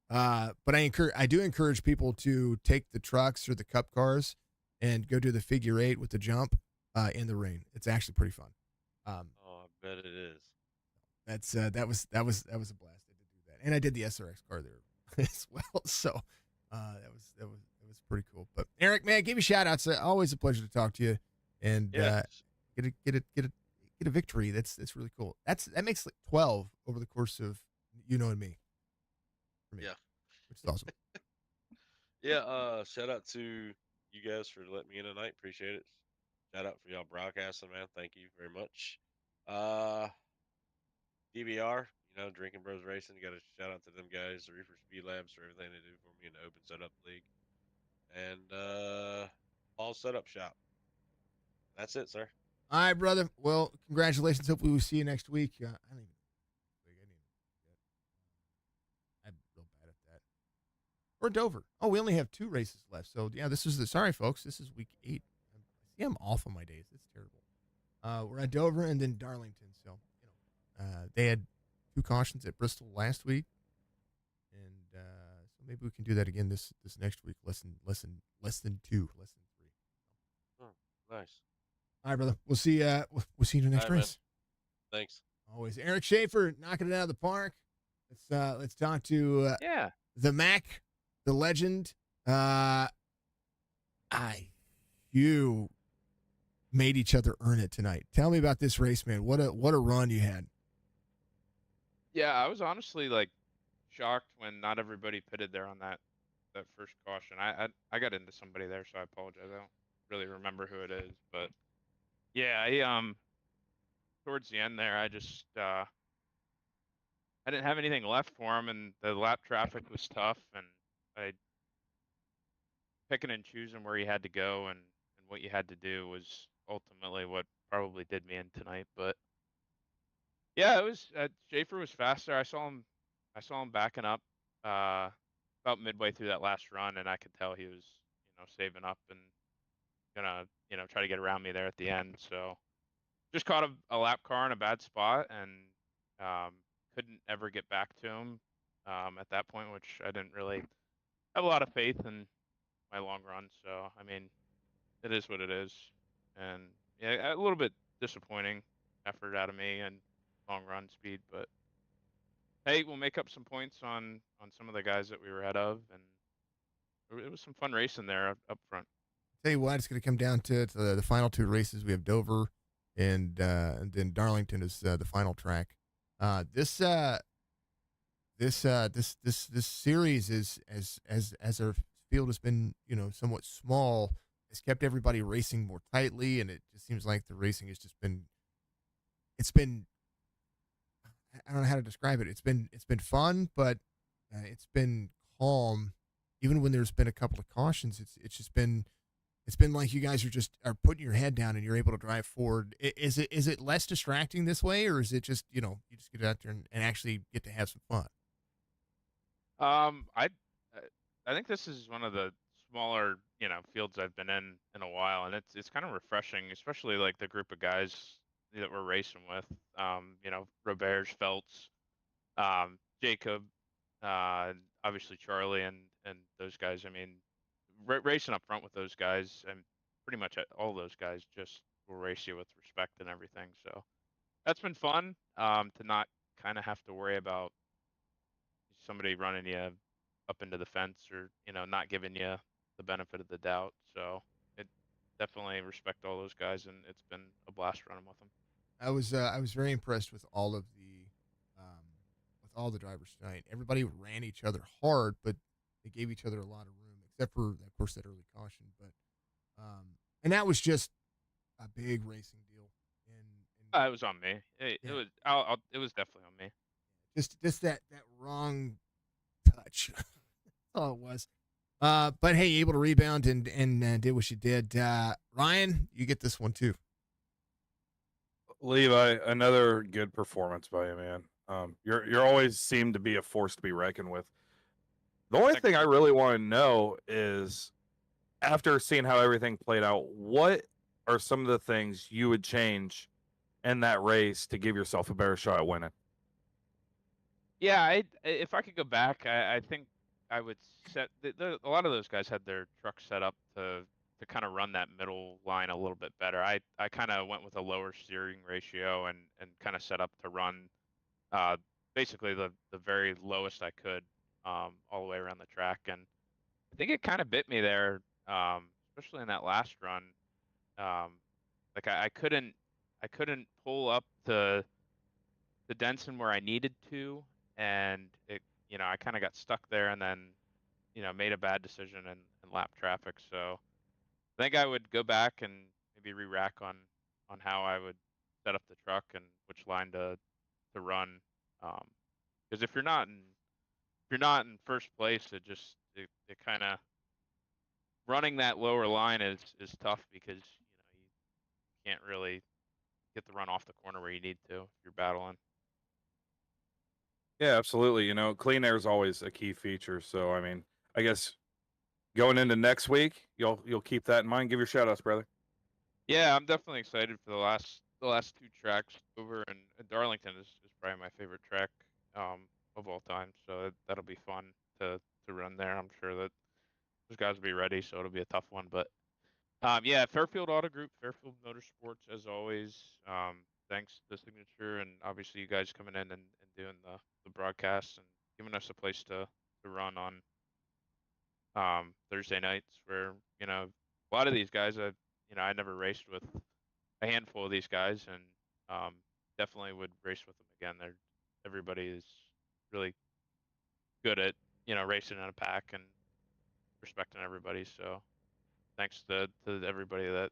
[SPEAKER 1] But I do encourage people to take the trucks or the cup cars and go do the figure eight with the jump in the rain. It's actually pretty fun.
[SPEAKER 4] Oh, I bet it is.
[SPEAKER 1] That was a blast. I did do that, and I did the SRX car there as well. So that was pretty cool. But Eric, man, give you shout outs. Always a pleasure to talk to you, and
[SPEAKER 4] Yeah.
[SPEAKER 1] get a victory. That's really cool. That makes like 12 over the course of and me. For me,
[SPEAKER 4] Yeah.
[SPEAKER 1] which is awesome.
[SPEAKER 4] Yeah, shout out to you guys for letting me in tonight. Appreciate it. Shout out for y'all broadcasting, man. Thank you very much. Uh DBR, Drinking Bros Racing, got a shout out to them guys, the Reefer Speed Labs, for everything they do for me in the Open Setup League. And Paul's Setup Shop. That's it, sir.
[SPEAKER 1] All right, brother. Well, congratulations. Hopefully we see you next week. I don't even. I'm real bad at that. Or Dover. Oh, we only have 2 races left. So yeah, sorry folks. This is week 8. See, I'm off on my days. It's terrible. We're at Dover and then Darlington. So they had 2 cautions at Bristol last week, and so maybe we can do that again this next week. Less than 2, less than 3.
[SPEAKER 4] Oh, nice.
[SPEAKER 1] All right, brother. We'll see. We'll see you in the next
[SPEAKER 4] All right, man.
[SPEAKER 1] race.
[SPEAKER 4] Thanks.
[SPEAKER 1] Always, Eric Schaefer knocking it out of the park. Let's talk to
[SPEAKER 5] Yeah.
[SPEAKER 1] the Mac, the legend. You made each other earn it tonight. Tell me about this race, man. What a run you had.
[SPEAKER 5] Yeah, I was honestly like shocked when not everybody pitted there on that first caution. I got into somebody there, so I apologize. I don't really remember who it is, but yeah, I towards the end there, I just I didn't have anything left for him, and the lap traffic was tough, and I picking and choosing where you had to go and what you had to do was ultimately what probably did me in tonight. But yeah, it was Schaefer was faster. I saw him backing up about midway through that last run, and I could tell he was saving up and gonna try to get around me there at the end. So just caught a lap car in a bad spot and couldn't ever get back to him at that point, which I didn't really have a lot of faith in my long run. So I mean, it is what it is, and yeah, a little bit disappointing effort out of me and long run speed, but hey, we'll make up some points on some of the guys that we were ahead of, and it was some fun racing there up front.
[SPEAKER 1] Tell you what, it's going to come down to the final two races. We have Dover, and then Darlington is the final track. This series is as our field has been somewhat small, has kept everybody racing more tightly, and it just seems like the racing has just been I don't know how to describe it. It's been fun, but it's been calm. Even when there's been a couple of cautions, it's been like you guys are putting your head down and you're able to drive forward. Is it less distracting this way, or is it just you just get out there and actually get to have some fun?
[SPEAKER 5] Um, I I think this is one of the smaller fields I've been in a while, and it's kind of refreshing, especially like the group of guys that we're racing with. Robert, Feltz, Jacob, obviously Charlie, and those guys. I mean, racing up front with those guys, and pretty much all those guys just will race you with respect and everything. So that's been fun. To not kind of have to worry about somebody running you up into the fence or not giving you the benefit of the doubt. So it definitely respect all those guys, and it's been a blast running with them.
[SPEAKER 1] I was very impressed with all the drivers tonight. Everybody ran each other hard, but they gave each other a lot of room, except for of course that early caution. But and that was just a big racing deal. And
[SPEAKER 5] It was on me. It
[SPEAKER 1] yeah,
[SPEAKER 5] was. It was definitely on me.
[SPEAKER 1] just that wrong touch. That's all it was. But hey, able to rebound and did what you did. Ryan, you get this one too.
[SPEAKER 3] Levi, another good performance by you, man. You're always seem to be a force to be reckoned with. The only thing I really want to know is, after seeing how everything played out, what are some of the things you would change in that race to give yourself a better shot at winning?
[SPEAKER 5] Yeah, if I could go back, I think I would set a lot of those guys had their trucks set up to kind of run that middle line a little bit better. I kind of went with a lower steering ratio and kind of set up to run uh, basically the very lowest I could all the way around the track, and I think it kind of bit me there, especially in that last run. Like I couldn't pull up the Denson where I needed to, and I kind of got stuck there, and then made a bad decision and lap traffic. So I think I would go back and maybe re-rack on how I would set up the truck and which line to run. Because if you're not in first place, it kind of running that lower line is tough because you can't really get the run off the corner where you need to if you're battling.
[SPEAKER 3] Yeah, absolutely. Clean air is always a key feature. So, I mean, I guess going into next week, you'll keep that in mind. Give your shout outs, brother.
[SPEAKER 5] Yeah, I'm definitely excited for the last two tracks. Over and Darlington is probably my favorite track of all time. So that'll be fun to run there. I'm sure that those guys will be ready, so it'll be a tough one. But yeah, Fairfield Auto Group, Fairfield Motorsports, as always. Thanks to the signature, and obviously you guys coming in and doing the broadcast and giving us a place to run on Thursday nights. Where a lot of these guys I never raced with a handful of these guys, and definitely would race with them again. Everybody is really good at racing in a pack and respecting everybody. So thanks to everybody that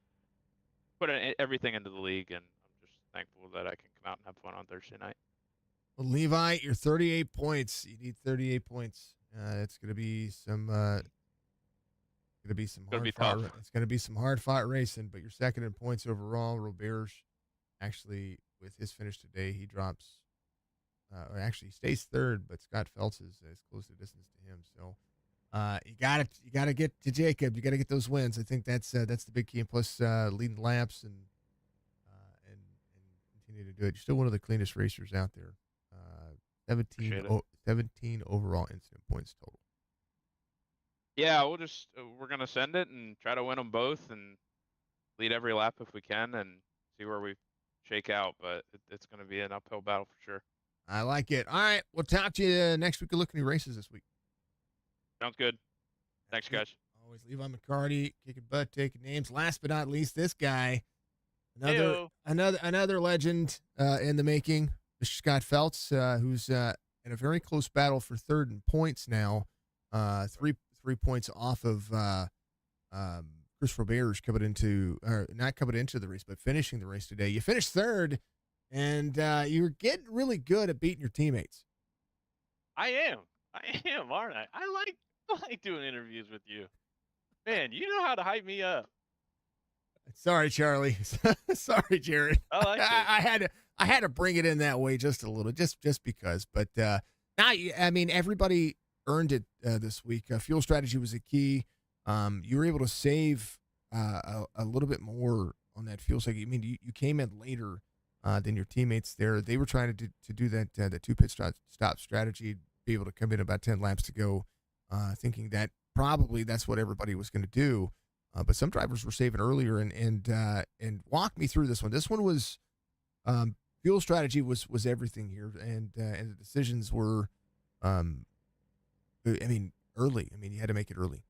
[SPEAKER 5] put everything into the league, and I'm just thankful that I can come out and have fun on Thursday night.
[SPEAKER 1] Well, Levi, you're 38 points. You need 38 points. It's gonna be some. It's gonna be some hard fought racing, but you're second in points overall. Robert's actually with his finish today, he drops. Or actually stays third, but Scott Phelps is close to distance to him. So you got to get to Jacob. You got to get those wins. I think that's the big key. And plus leading laps and continue to do it. You're still one of the cleanest racers out there. 17 overall incident points total.
[SPEAKER 5] Yeah, we're gonna send it and try to win them both and lead every lap if we can and see where we shake out. But it's gonna be an uphill battle for sure.
[SPEAKER 1] I like it. All right. We'll talk to you next week. Good luck in your races this week.
[SPEAKER 5] Sounds good. Thanks, guys.
[SPEAKER 1] Always Levi McCarty, kicking butt, taking names. Last but not least, this guy,
[SPEAKER 6] Heyo.
[SPEAKER 1] another legend in the making, Mr. Scott Feltz, who's in a very close battle for third in points now. 3 points off of Chris Roberge not coming into the race, but finishing the race today. You finished third, and you were getting really good at beating your teammates.
[SPEAKER 6] I am, aren't I? I like doing interviews with you. Man, you know how to hype me up.
[SPEAKER 1] Sorry, Charlie. Sorry, Jared.
[SPEAKER 6] I like it.
[SPEAKER 1] I had to bring it in that way just a little, just because. But now, I mean, everybody earned it this week. Fuel strategy was a key. You were able to save a little bit more on that fuel cycle. I mean, you came in later than your teammates there. They were trying to do that 2 pit stop strategy, be able to come in about 10 laps to go, thinking that probably that's what everybody was going to do. But some drivers were saving earlier, and walk me through this one. This one was fuel strategy was everything here, and the decisions were, I mean, early. I mean, you had to make it early.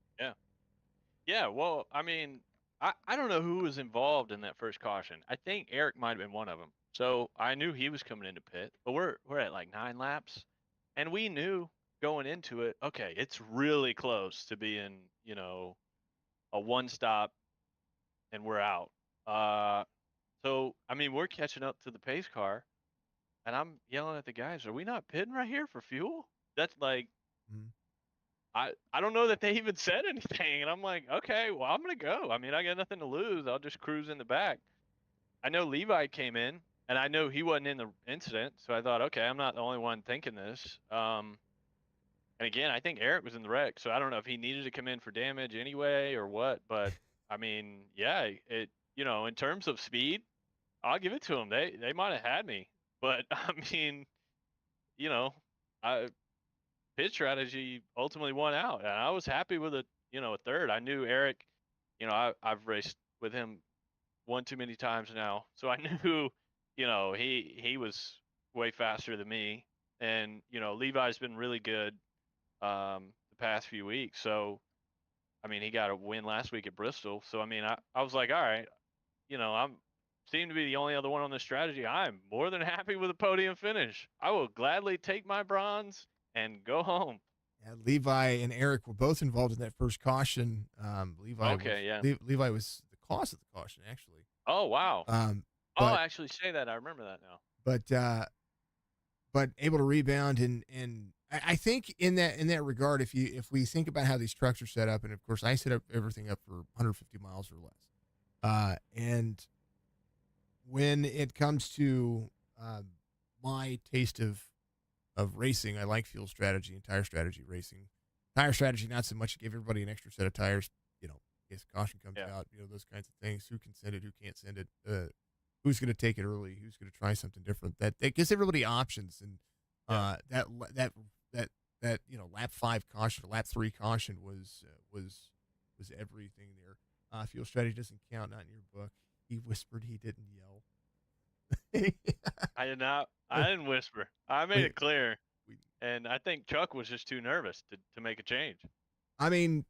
[SPEAKER 6] Yeah, well, I mean, I don't know who was involved in that first caution. I think Eric might have been one of them. So I knew he was coming into pit, but we're at like 9 laps, and we knew going into it, okay, it's really close to being, a 1 stop, and we're out. So I mean, we're catching up to the pace car, and I'm yelling at the guys, "Are we not pitting right here for fuel?" That's like.
[SPEAKER 1] Mhm.
[SPEAKER 6] I don't know that they even said anything, and I'm like, okay, well, I'm gonna go. I mean, I got nothing to lose. I'll just cruise in the back. I know Levi came in, and I know he wasn't in the incident, so I thought, okay, I'm not the only one thinking this. And again, I think Eric was in the wreck, so I don't know if he needed to come in for damage anyway or what. But I mean, yeah, in terms of speed, I'll give it to them. They might have had me, but I mean, I. His strategy ultimately won out, and I was happy with a third. I knew Eric, I've raced with him one too many times now, so I knew, he was way faster than me, and Levi's been really good the past few weeks. So, I mean, he got a win last week at Bristol. So I mean, I was like, all right, I'm seem to be the only other one on this strategy. I'm more than happy with a podium finish. I will gladly take my bronze and go home.
[SPEAKER 1] Yeah, Levi and Eric were both involved in that first caution. Levi was the cause of the caution, actually.
[SPEAKER 6] Oh wow.
[SPEAKER 1] But,
[SPEAKER 6] actually say that. I remember that now.
[SPEAKER 1] But able to rebound, and I think in that regard, if we think about how these trucks are set up, and of course I set up everything up for 150 miles or less, and when it comes to my taste of racing, I like fuel strategy and tire strategy racing. Tire strategy, not so much. Give everybody an extra set of tires, in case caution comes out, those kinds of things. Who can send it, who can't send it, who's going to take it early, who's going to try something different. That gives everybody options, and that lap 5 caution, lap 3 caution was everything there. Fuel strategy doesn't count, not in your book. He whispered, he didn't yell.
[SPEAKER 6] I did not. I didn't whisper. I made it clear, and I think Chuck was just too nervous to make a change.
[SPEAKER 1] I mean,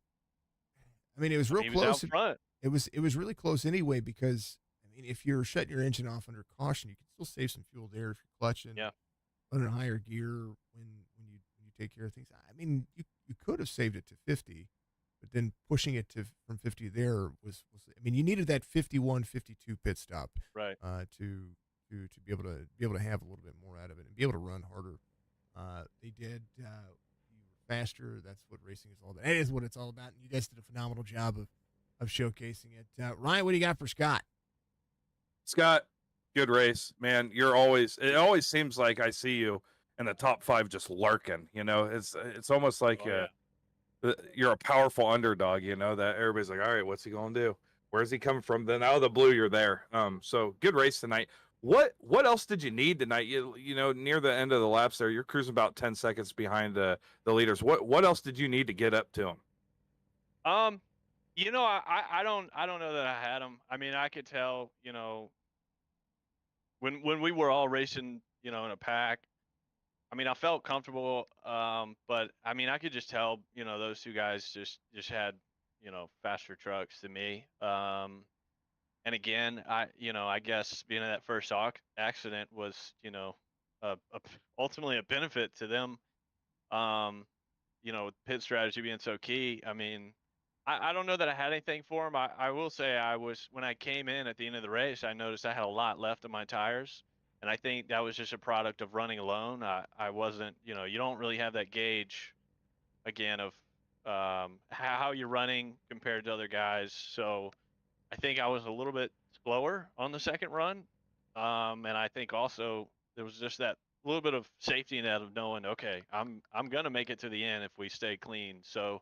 [SPEAKER 1] it was real
[SPEAKER 6] He
[SPEAKER 1] close.
[SPEAKER 6] was out front.
[SPEAKER 1] It was really close anyway, because I mean, if you're shutting your engine off under caution, you can still save some fuel there if you're clutching.
[SPEAKER 6] Yeah.
[SPEAKER 1] Under higher gear when you take care of things. I mean, you could have saved it to 50, but then pushing it from 50 there was I mean, you needed that 51, 52 pit stop,
[SPEAKER 6] Right.
[SPEAKER 1] To be able to have a little bit more out of it and be able to run harder. They did. You were faster. That's what racing is all about. That is what it's all about. And you guys did a phenomenal job of showcasing it. Ryan, what do you got for Scott?
[SPEAKER 3] Scott, good race, man. It always seems like I see you in the top 5 just lurking. It's almost like you're a powerful underdog. That everybody's like, all right, what's he gonna do? Where's he coming from? Then out of the blue, you're there. So good race tonight. What else did you need tonight? Near the end of the laps there, you're cruising about 10 seconds behind the leaders. What else did you need to get up to them?
[SPEAKER 6] I don't know that I had them. I mean, I could tell, when we were all racing, in a pack, I mean, I felt comfortable, but I mean, I could just tell, those two guys just had, faster trucks than me. And again, I guess being in that first accident was, ultimately a benefit to them. Um, with pit strategy being so key. I mean, I don't know that I had anything for him. I will say when I came in at the end of the race, I noticed I had a lot left of my tires. And I think that was just a product of running alone. I wasn't, you don't really have that gauge again of how you're running compared to other guys. So I think I was a little bit slower on the second run. And I think also there was just that little bit of safety net of knowing, okay, I'm gonna make it to the end if we stay clean. So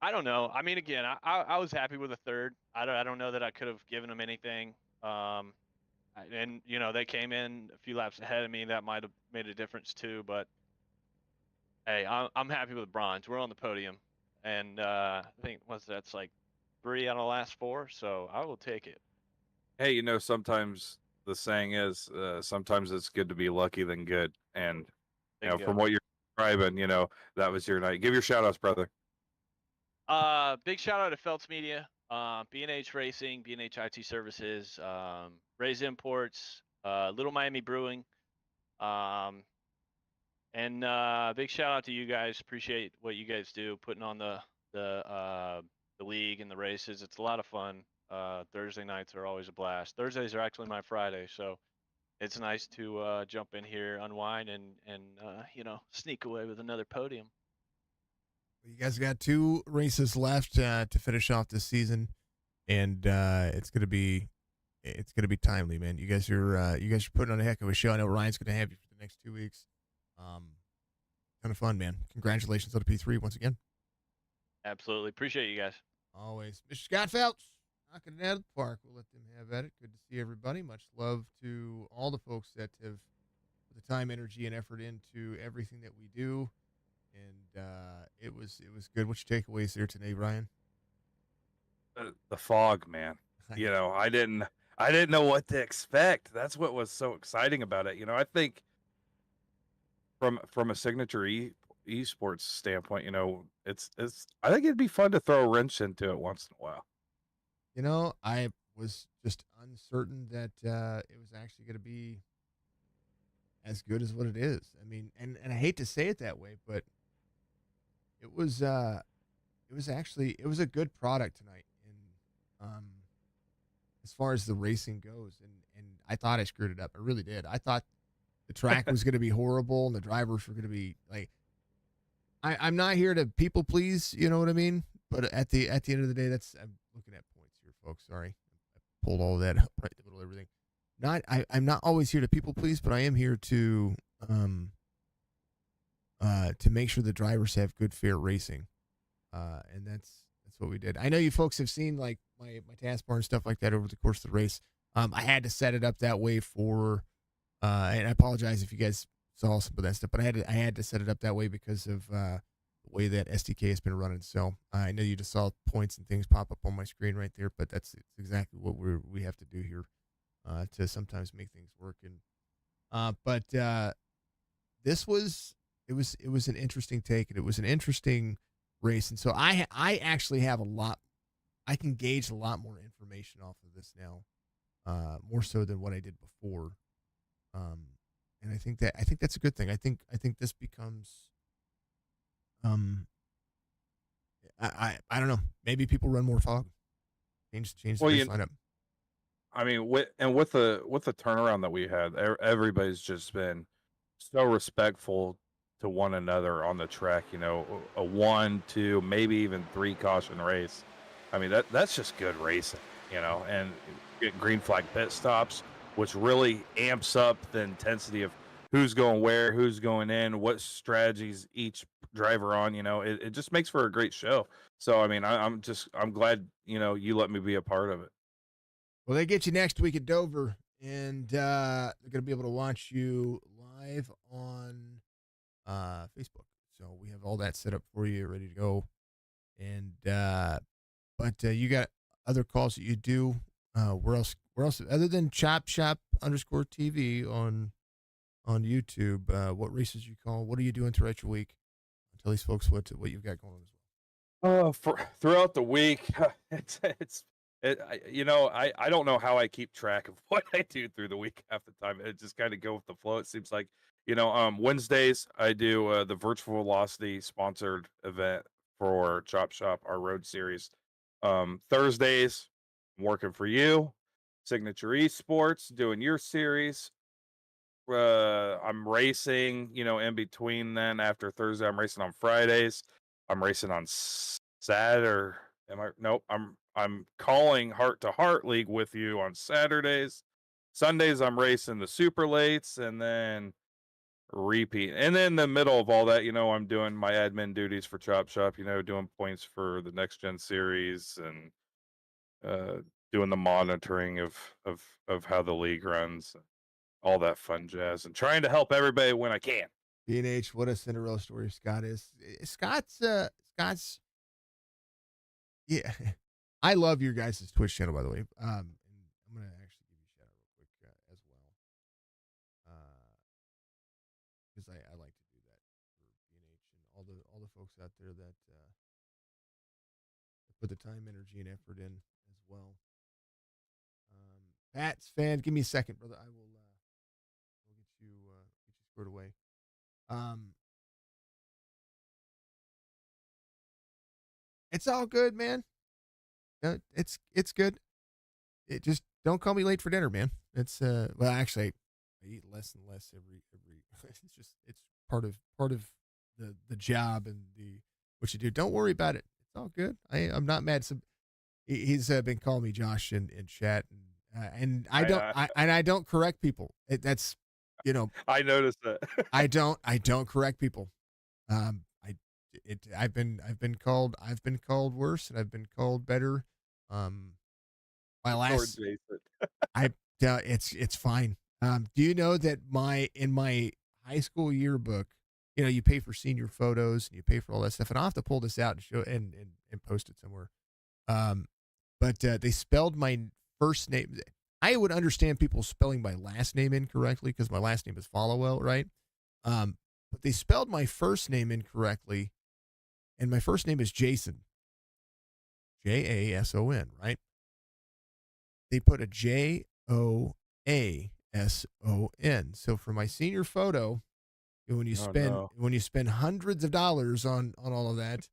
[SPEAKER 6] I don't know. I mean, again, I was happy with the third. I don't know that I could have given them anything. And they came in a few laps ahead of me. That might have made a difference too. But hey, I'm happy with bronze. We're on the podium, and I think that's like 3 out of the last 4. So I will take it.
[SPEAKER 3] Hey, sometimes the saying is, sometimes it's good to be lucky than good. And,
[SPEAKER 6] Bingo.
[SPEAKER 3] from what you're describing, that was your night. Give your shout outs, brother.
[SPEAKER 6] Big shout out to Feltz Media, B&H Racing, B&H IT Services, Ray's Imports, Little Miami Brewing, and big shout out to you guys. Appreciate what you guys do, putting on the league and the races. It's a lot of fun. Thursday nights are always a blast. Thursdays are actually my Friday, so it's nice to jump in here, unwind, and sneak away with another podium.
[SPEAKER 1] You guys got 2 races left to finish off this season, and it's gonna be timely, man. You guys are putting on a heck of a show. I know Ryan's gonna have you for the next 2 weeks. Kind of fun, man. Congratulations on the P3 once again.
[SPEAKER 6] Absolutely appreciate you guys.
[SPEAKER 1] Always, Mr. Scott Phelps, knocking it out of the park. We'll let them have at it. Good to see everybody. Much love to all the folks that have put the time, energy, and effort into everything that we do. And it was good. What's your takeaways there today, Ryan?
[SPEAKER 3] The fog, man. I didn't know what to expect. That's what was so exciting about it. I think from a signature esports standpoint, it's I think it'd be fun to throw a wrench into it once in a while.
[SPEAKER 1] I was just uncertain that it was actually going to be as good as what it is. I mean, and I hate to say it that way, but it was a good product tonight. And as far as the racing goes, and I thought I screwed it up. I really did. I thought the track was going to be horrible and the drivers were going to be like, I'm not here to people please, you know what I mean? But at the end of the day, I'm looking at points here, folks. Sorry. I pulled all of that up right in the middle of everything. I'm not always here to people please, but I am here to make sure the drivers have good, fair racing. And that's what we did. I know you folks have seen like my taskbar and stuff like that over the course of the race. I had to set it up that way for, and I apologize if you guys saw some of that stuff, but I had to set it up that way because of the way that SDK has been running. So I know you just saw points and things pop up on my screen right there, but it's exactly what we have to do here to sometimes make things work. And but this was an interesting take, and it was an interesting race. And so I actually have I can gauge a lot more information off of this now, more so than what I did before. And I think that's a good thing. I think this becomes, I don't know. Maybe people run more fog. Change the race lineup.
[SPEAKER 3] I mean, with the turnaround that we had, everybody's just been so respectful to one another on the track. A 1, 2, maybe even 3 caution race. I mean, that's just good racing. And get green flag pit stops, which really amps up the intensity of who's going where, who's going in, what strategies each driver on. It just makes for a great show. So I mean, I'm glad you let me be a part of it.
[SPEAKER 1] Well, they get you next week at Dover, and they're going to be able to watch you live on Facebook. So we have all that set up for you, ready to go. And but you got other calls that you do. Where else other than Chop Shop _TV on on YouTube. What races you call? What are you doing throughout your week? Tell these folks what you've got going on as well.
[SPEAKER 3] For throughout the week, I don't know how I keep track of what I do through the week half the time. It just kind of go with the flow. It seems like, Wednesdays I do the Virtual Velocity sponsored event for Chop Shop, our road series. Thursdays, I'm working for you, Signature Esports, doing your series. I'm racing, in between then. After Thursday, I'm racing on Fridays. I'm racing on Saturday. Nope. I'm calling Heart to Heart League with you on Saturdays. Sundays, I'm racing the super lates and then repeat. And then in the middle of all that, I'm doing my admin duties for Chop Shop, doing points for the next gen series and doing the monitoring of how the league runs, all that fun jazz, and trying to help everybody when I can.
[SPEAKER 1] B&H, what a Cinderella story Scott is. Scott's, yeah. I love your guys' Twitch channel, by the way. I'm going to actually give you a shout out real quick as well. Because I like to do that for B&H and all the folks out there that put the time, energy, and effort in as well. Patsfan, give me a second, brother. I will we'll get you squared away. It's all good, man. It's good. It just don't call me late for dinner, man. It's well, actually, I eat less and less every. It's part of the job and the what you do. Don't worry about it. It's all good. I'm not mad. He's been calling me Josh in chat, and I don't correct people. That's
[SPEAKER 3] I noticed that.
[SPEAKER 1] I don't correct people. I've been called worse, and I've been called better. My last it's fine. Do you know that in my high school yearbook, you pay for senior photos and you pay for all that stuff, and I'll have to pull this out and show and post it somewhere. But they spelled my first name. I would understand people spelling my last name incorrectly because my last name is Followell, right? But they spelled my first name incorrectly, and my first name is Jason. Jason, right? They put a Joason. So for my senior photo, when you spend hundreds of dollars on all of that,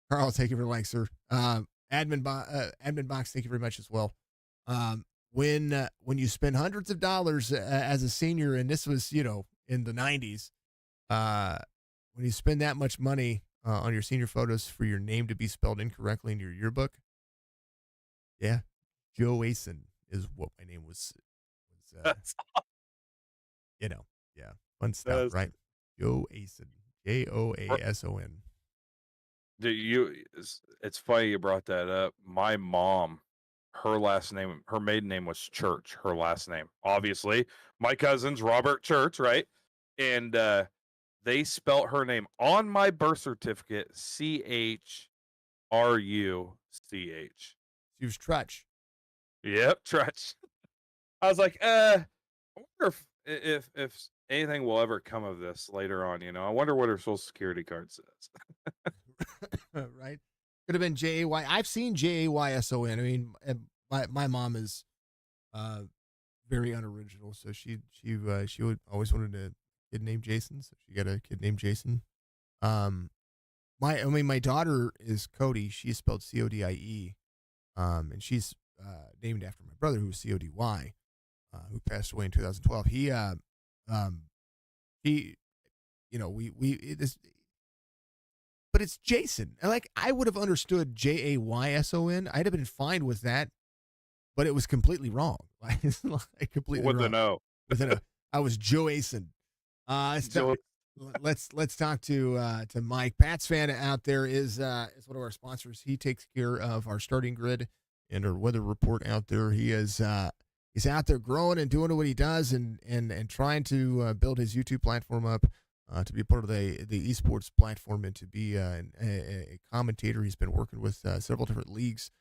[SPEAKER 1] Carl, take it for like, sir. Admin box, thank you very much as well. When you spend hundreds of dollars as a senior, and this was in the 90s, when you spend that much money on your senior photos for your name to be spelled incorrectly in your yearbook, yeah, Joason is what my name was. Yeah, fun stuff, right? Joason, Joason.
[SPEAKER 3] It's funny you brought that up. My mom, her maiden name was Church. Her last name, obviously, my cousin's Robert Church, right? And they spelt her name on my birth certificate Chruch.
[SPEAKER 1] She was Trutch.
[SPEAKER 3] Yep, Trutch. I was like, I wonder if anything will ever come of this later on. I wonder what her social security card says.
[SPEAKER 1] Right? Could have been Jay. I've seen Jayson. I mean, my mom is very unoriginal, so she would always wanted a kid named Jason, so she got a kid named Jason. My daughter is Cody. She's spelled Codie, and she's named after my brother, who was Cody, who passed away in 2012. But it's Jason. Like, I would have understood Jason. I'd have been fine with that, but it was completely wrong. Like completely
[SPEAKER 3] with
[SPEAKER 1] wrong.
[SPEAKER 3] an O.
[SPEAKER 1] With an O. I was Joason. Let's talk to Mike. Patsfan out there is one of our sponsors. He takes care of our starting grid and our weather report out there. He is he's out there growing and doing what he does and trying to build his YouTube platform up to be part of the esports platform and to be a commentator. He's been working with several different leagues.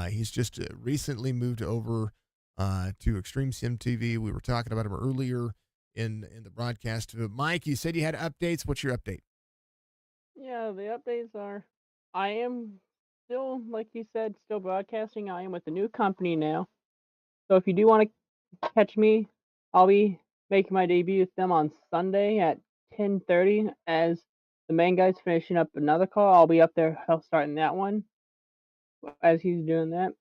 [SPEAKER 1] He's just recently moved over to Extreme Sim TV. We were talking about him earlier. in the broadcast. Mike, you said you had updates. What's your update?
[SPEAKER 7] Yeah, the updates are I am still, like you said, still broadcasting. I am with a new company now. So if you do want to catch me, I'll be making my debut with them on Sunday at 10:30 as the main guy's finishing up another call. I'll be up there starting that one as he's doing that.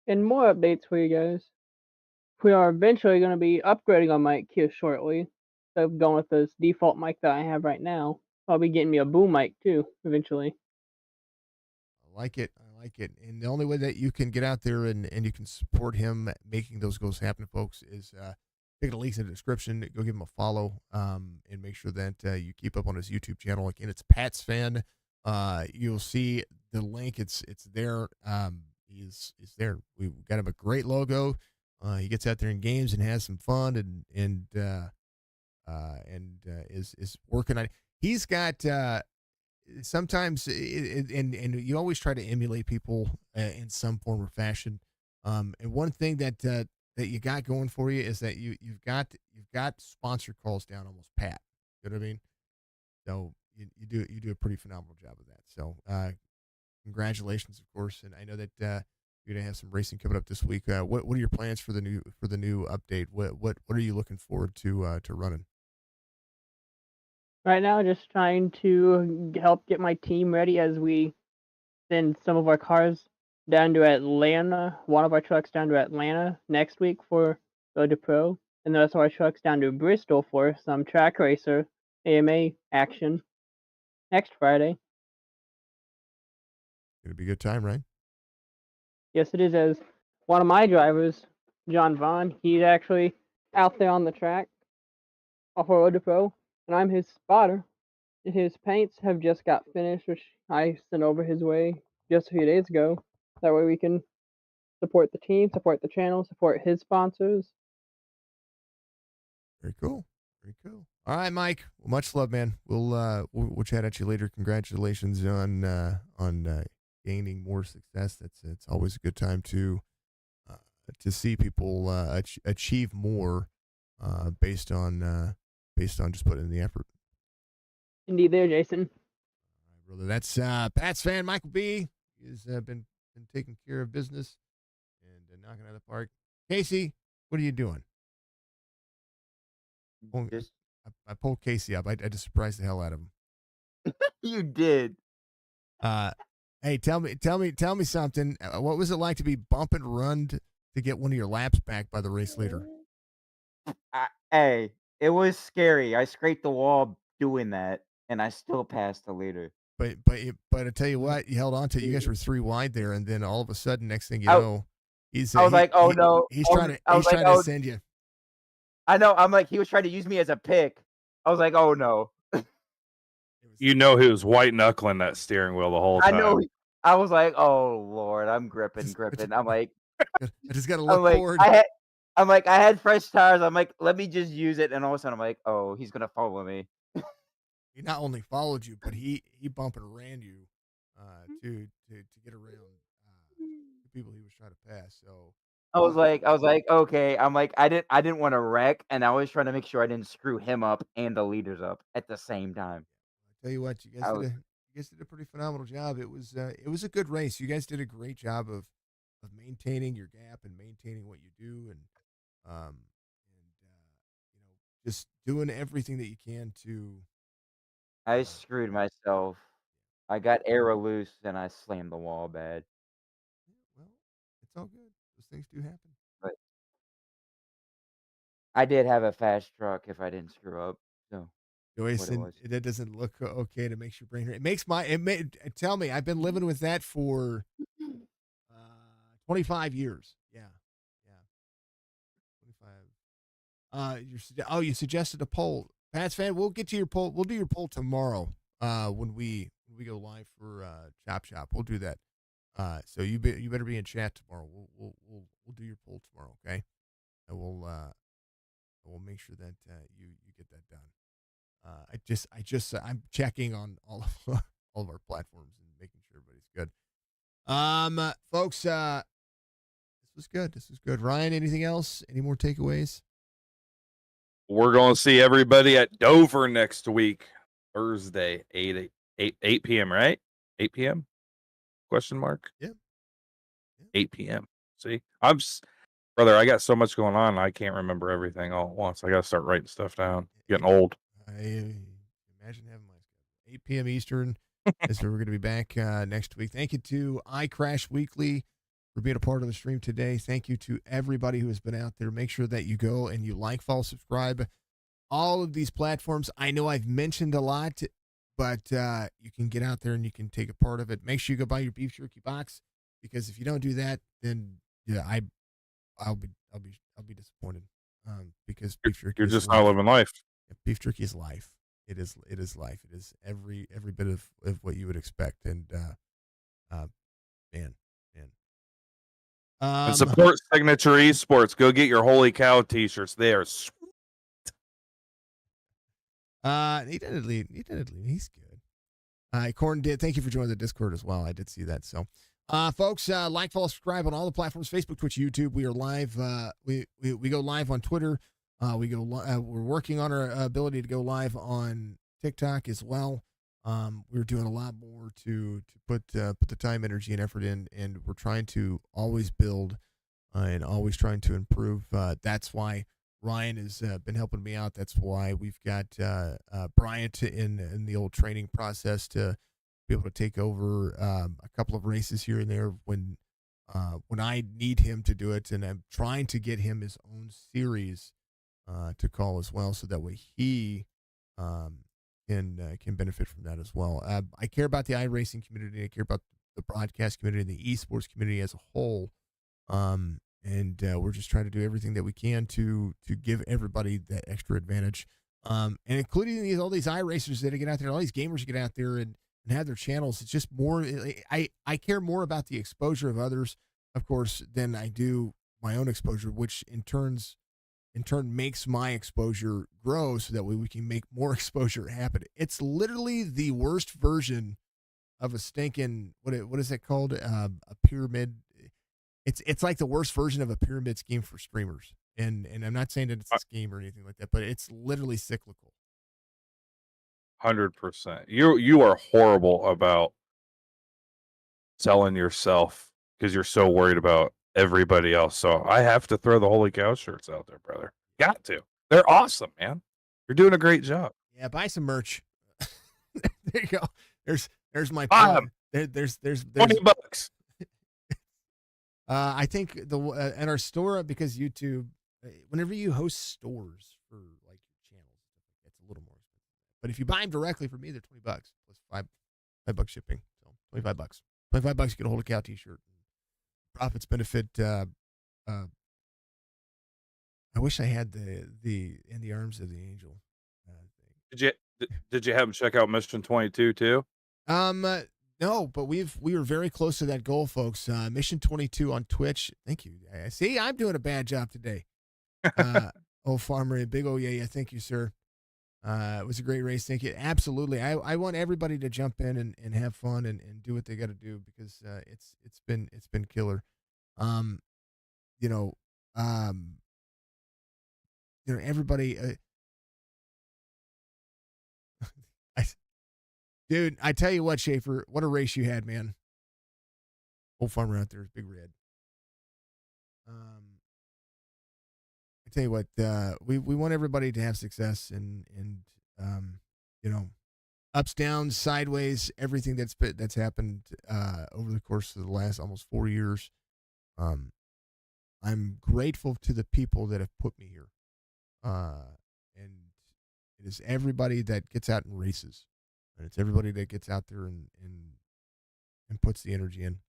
[SPEAKER 7] And more updates for you guys. We are eventually going to be upgrading our mic here shortly. So of going with this default mic that I have right now, I'll be getting me a boom mic too eventually.
[SPEAKER 1] I like it. I like it. And the only way that you can get out there and you can support him making those goals happen, folks, is pick the links in the description. Go give him a follow and make sure that you keep up on his YouTube channel. Again, it's Patsfan. You'll see the link. It's there. He's there. We've got him a great logo. He gets out there in games and has some fun and is working on it. He's got sometimes and you always try to emulate people in some form or fashion. And one thing that that you got going for you is that you've got sponsor calls down almost pat. You know what I mean? So you do a pretty phenomenal job of that. So congratulations, of course. And I know that you're gonna have some racing coming up this week. What are your plans for the new update? What are you looking forward to running?
[SPEAKER 7] Right now, just trying to help get my team ready as we send some of our cars down to Atlanta, one of our trucks down to Atlanta next week for Go to Pro, and the rest of our trucks down to Bristol for some track racer AMA action next Friday.
[SPEAKER 1] Gonna be a good time, right?
[SPEAKER 7] Yes, it is. As one of my drivers, John Vaughn, he's actually out there on the track off Road to Pro, and I'm his spotter. His paints have just got finished, which I sent over his way just a few days ago. That way we can support the team, support the channel, support his sponsors.
[SPEAKER 1] Very cool. Very cool. All right, Mike. Well, much love, man. We'll chat at you later. Congratulations on gaining more success. It's always a good time to see people achieve more based on just putting in the effort.
[SPEAKER 7] Indeed, there, Jason.
[SPEAKER 1] All right, brother. That's Patsfan Michael B. He's been taking care of business and knocking out of the park. Casey, what are you doing?
[SPEAKER 8] Just
[SPEAKER 1] I pulled Casey up. I just surprised the hell out of him.
[SPEAKER 8] you did.
[SPEAKER 1] Hey, tell me something. What was it like to be bump and run to get one of your laps back by the race leader?
[SPEAKER 8] Hey, it was scary. I scraped the wall doing that, and I still passed the leader.
[SPEAKER 1] But I tell you what, you held on to it. You guys were 3 wide there, and then all of a sudden, next thing you
[SPEAKER 8] I-
[SPEAKER 1] know, he's
[SPEAKER 8] I was like, oh no.
[SPEAKER 1] he's
[SPEAKER 8] I was-
[SPEAKER 1] trying to
[SPEAKER 8] I was like,
[SPEAKER 1] to
[SPEAKER 8] oh,
[SPEAKER 1] send you.
[SPEAKER 8] I know. I'm like, he was trying to use me as a pick. I was like, oh no.
[SPEAKER 3] You know he was white knuckling that steering wheel the whole
[SPEAKER 8] I
[SPEAKER 3] time.
[SPEAKER 8] know. I was like, oh Lord, I'm gripping. I'm like,
[SPEAKER 1] I just got to look
[SPEAKER 8] I'm like,
[SPEAKER 1] forward.
[SPEAKER 8] I had fresh tires. I'm like, let me just use it. And all of a sudden, I'm like, oh, he's gonna follow me.
[SPEAKER 1] He not only followed you, but he bumped and ran you to get around the people he was trying to pass. So
[SPEAKER 8] I was like, okay. I'm like, I didn't want to wreck, and I was trying to make sure I didn't screw him up and the leaders up at the same time.
[SPEAKER 1] I tell you what, you guys did a pretty phenomenal job. It was a good race. You guys did a great job of maintaining your gap and maintaining what you do, and just doing everything that you can to.
[SPEAKER 8] I screwed myself. I got arrow loose and I slammed the wall bad.
[SPEAKER 1] Well, it's all good. Those things do happen.
[SPEAKER 8] But I did have a fast truck if I didn't screw up. So what it was.
[SPEAKER 1] That doesn't look okay. It makes your brain hurt. It makes tell me, I've been living with that for 25 years. Yeah. 25. You suggested a poll. Patsfan, we'll get to your poll. We'll do your poll tomorrow when we go live for Chop Shop. We'll do that. So you better be in chat tomorrow. We'll do your poll tomorrow, okay? And we'll make sure that you get that done. I'm checking on all of our platforms and making sure everybody's good. Folks, this was good. Ryan, anything else? Any more takeaways?
[SPEAKER 3] We're going to see everybody at Dover next week, Thursday, 8 p.m., right? 8 p.m.? Question mark?
[SPEAKER 1] Yeah.
[SPEAKER 3] 8 p.m. See? Brother, I got so much going on, I can't remember everything all at once. I got to start writing stuff down. Getting old.
[SPEAKER 1] I imagine having my schedule. 8 p.m. Eastern is where we're going to be back next week. Thank you to iCrash Weekly for being a part of the stream today. Thank you to everybody who has been out there. Make sure that you go and you like, follow, subscribe. All of these platforms, I know I've mentioned a lot, but you can get out there and you can take a part of it. Make sure you go buy your beef jerky box, because if you don't do that, then yeah, I'll be disappointed. Because beef jerky
[SPEAKER 3] You're
[SPEAKER 1] is
[SPEAKER 3] just
[SPEAKER 1] life.
[SPEAKER 3] not living life.
[SPEAKER 1] Beef jerky is life. It is life. It is every bit of what you would expect. And man.
[SPEAKER 3] And support Signature Esports. Go get your Holy Cow t-shirts. They are
[SPEAKER 1] he did leave. He's good. Corn did. Thank you for joining the Discord as well. I did see that. So, folks, like, follow, subscribe on all the platforms: Facebook, Twitch, YouTube. We are live. We go live on Twitter. We're working on our ability to go live on TikTok as well. We're doing a lot more to put the time, energy, and effort in, and we're trying to always build and always trying to improve. That's why Ryan has been helping me out. That's why we've got Bryant in the old training process to be able to take over a couple of races here and there when I need him to do it, and I'm trying to get him his own series to call as well, so that way he can benefit from that as well. I care about the iRacing community. I care about the broadcast community and the esports community as a whole. And we're just trying to do everything that we can to give everybody that extra advantage, and including all these iRacers that get out there, all these gamers get out there and have their channels. It's just more. I care more about the exposure of others, of course, than I do my own exposure, which in turn makes my exposure grow, so that way we can make more exposure happen. It's literally the worst version of a stinking what is it called? A pyramid. It's like the worst version of a pyramid scheme for streamers. And I'm not saying that it's a scheme or anything like that, but it's literally cyclical.
[SPEAKER 3] 100%. You are horrible about selling yourself because you're so worried about everybody else. So I have to throw the Holy Cow shirts out there, brother. Got to. They're awesome, man. You're doing a great job.
[SPEAKER 1] Yeah, buy some merch. There you go. There's my
[SPEAKER 3] plug.
[SPEAKER 1] There's
[SPEAKER 3] $20.
[SPEAKER 1] I think at our store, because YouTube, whenever you host stores for like your channels, it's a little more expensive. But if you buy them directly from me, they're $20 plus $5 shipping. So $25. $25, you get a Holy Cow t-shirt. Profits benefit. I wish I had the in the arms of the angel.
[SPEAKER 3] Did you have them check out Mission 22 too?
[SPEAKER 1] No, but we were very close to that goal, folks. Mission 22 on Twitch. Thank you. See, I'm doing a bad job today. Oh, Farmer, big yeah. Thank you, sir. It was a great race. Thank you. Absolutely. I want everybody to jump in and have fun and do what they got to do, because it's been killer. Everybody. Dude, I tell you what, Schaefer, what a race you had, man. Old Farmer out there is big red. I tell you what, we want everybody to have success and ups, downs, sideways, everything that's happened over the course of the last almost 4 years. I'm grateful to the people that have put me here, and it is everybody that gets out and races. And it's everybody that gets out there and puts the energy in.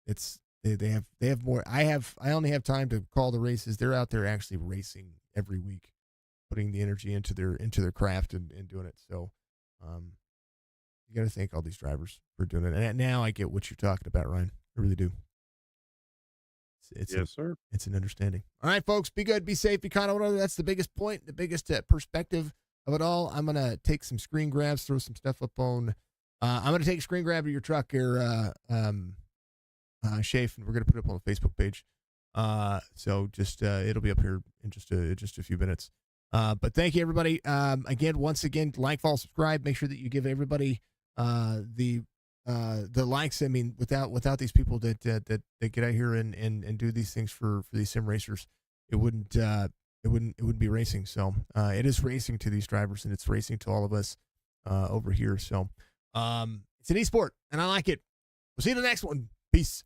[SPEAKER 1] It's they have more. I only have time to call the races. They're out there actually racing every week, putting the energy into their craft and doing it. So, you got to thank all these drivers for doing it. And now I get what you're talking about, Ryan. I really do.
[SPEAKER 3] Yes, sir.
[SPEAKER 1] It's an understanding. All right, folks, be good, be safe, be kind of whatever. That's the biggest point, the biggest perspective of it all. I'm going to take some screen grabs, throw some stuff up on. I'm going to take a screen grab of your truck here, Shafe, and we're going to put it up on the Facebook page. So just it'll be up here in just a few minutes. But thank you, everybody. Again, once again, like, follow, subscribe. Make sure that you give everybody the likes. I mean, without these people that get out here and do these things for these sim racers, it wouldn't be racing. So it is racing to these drivers, and it's racing to all of us over here. So it's an esport, and I like it. We'll see you in the next one. Peace.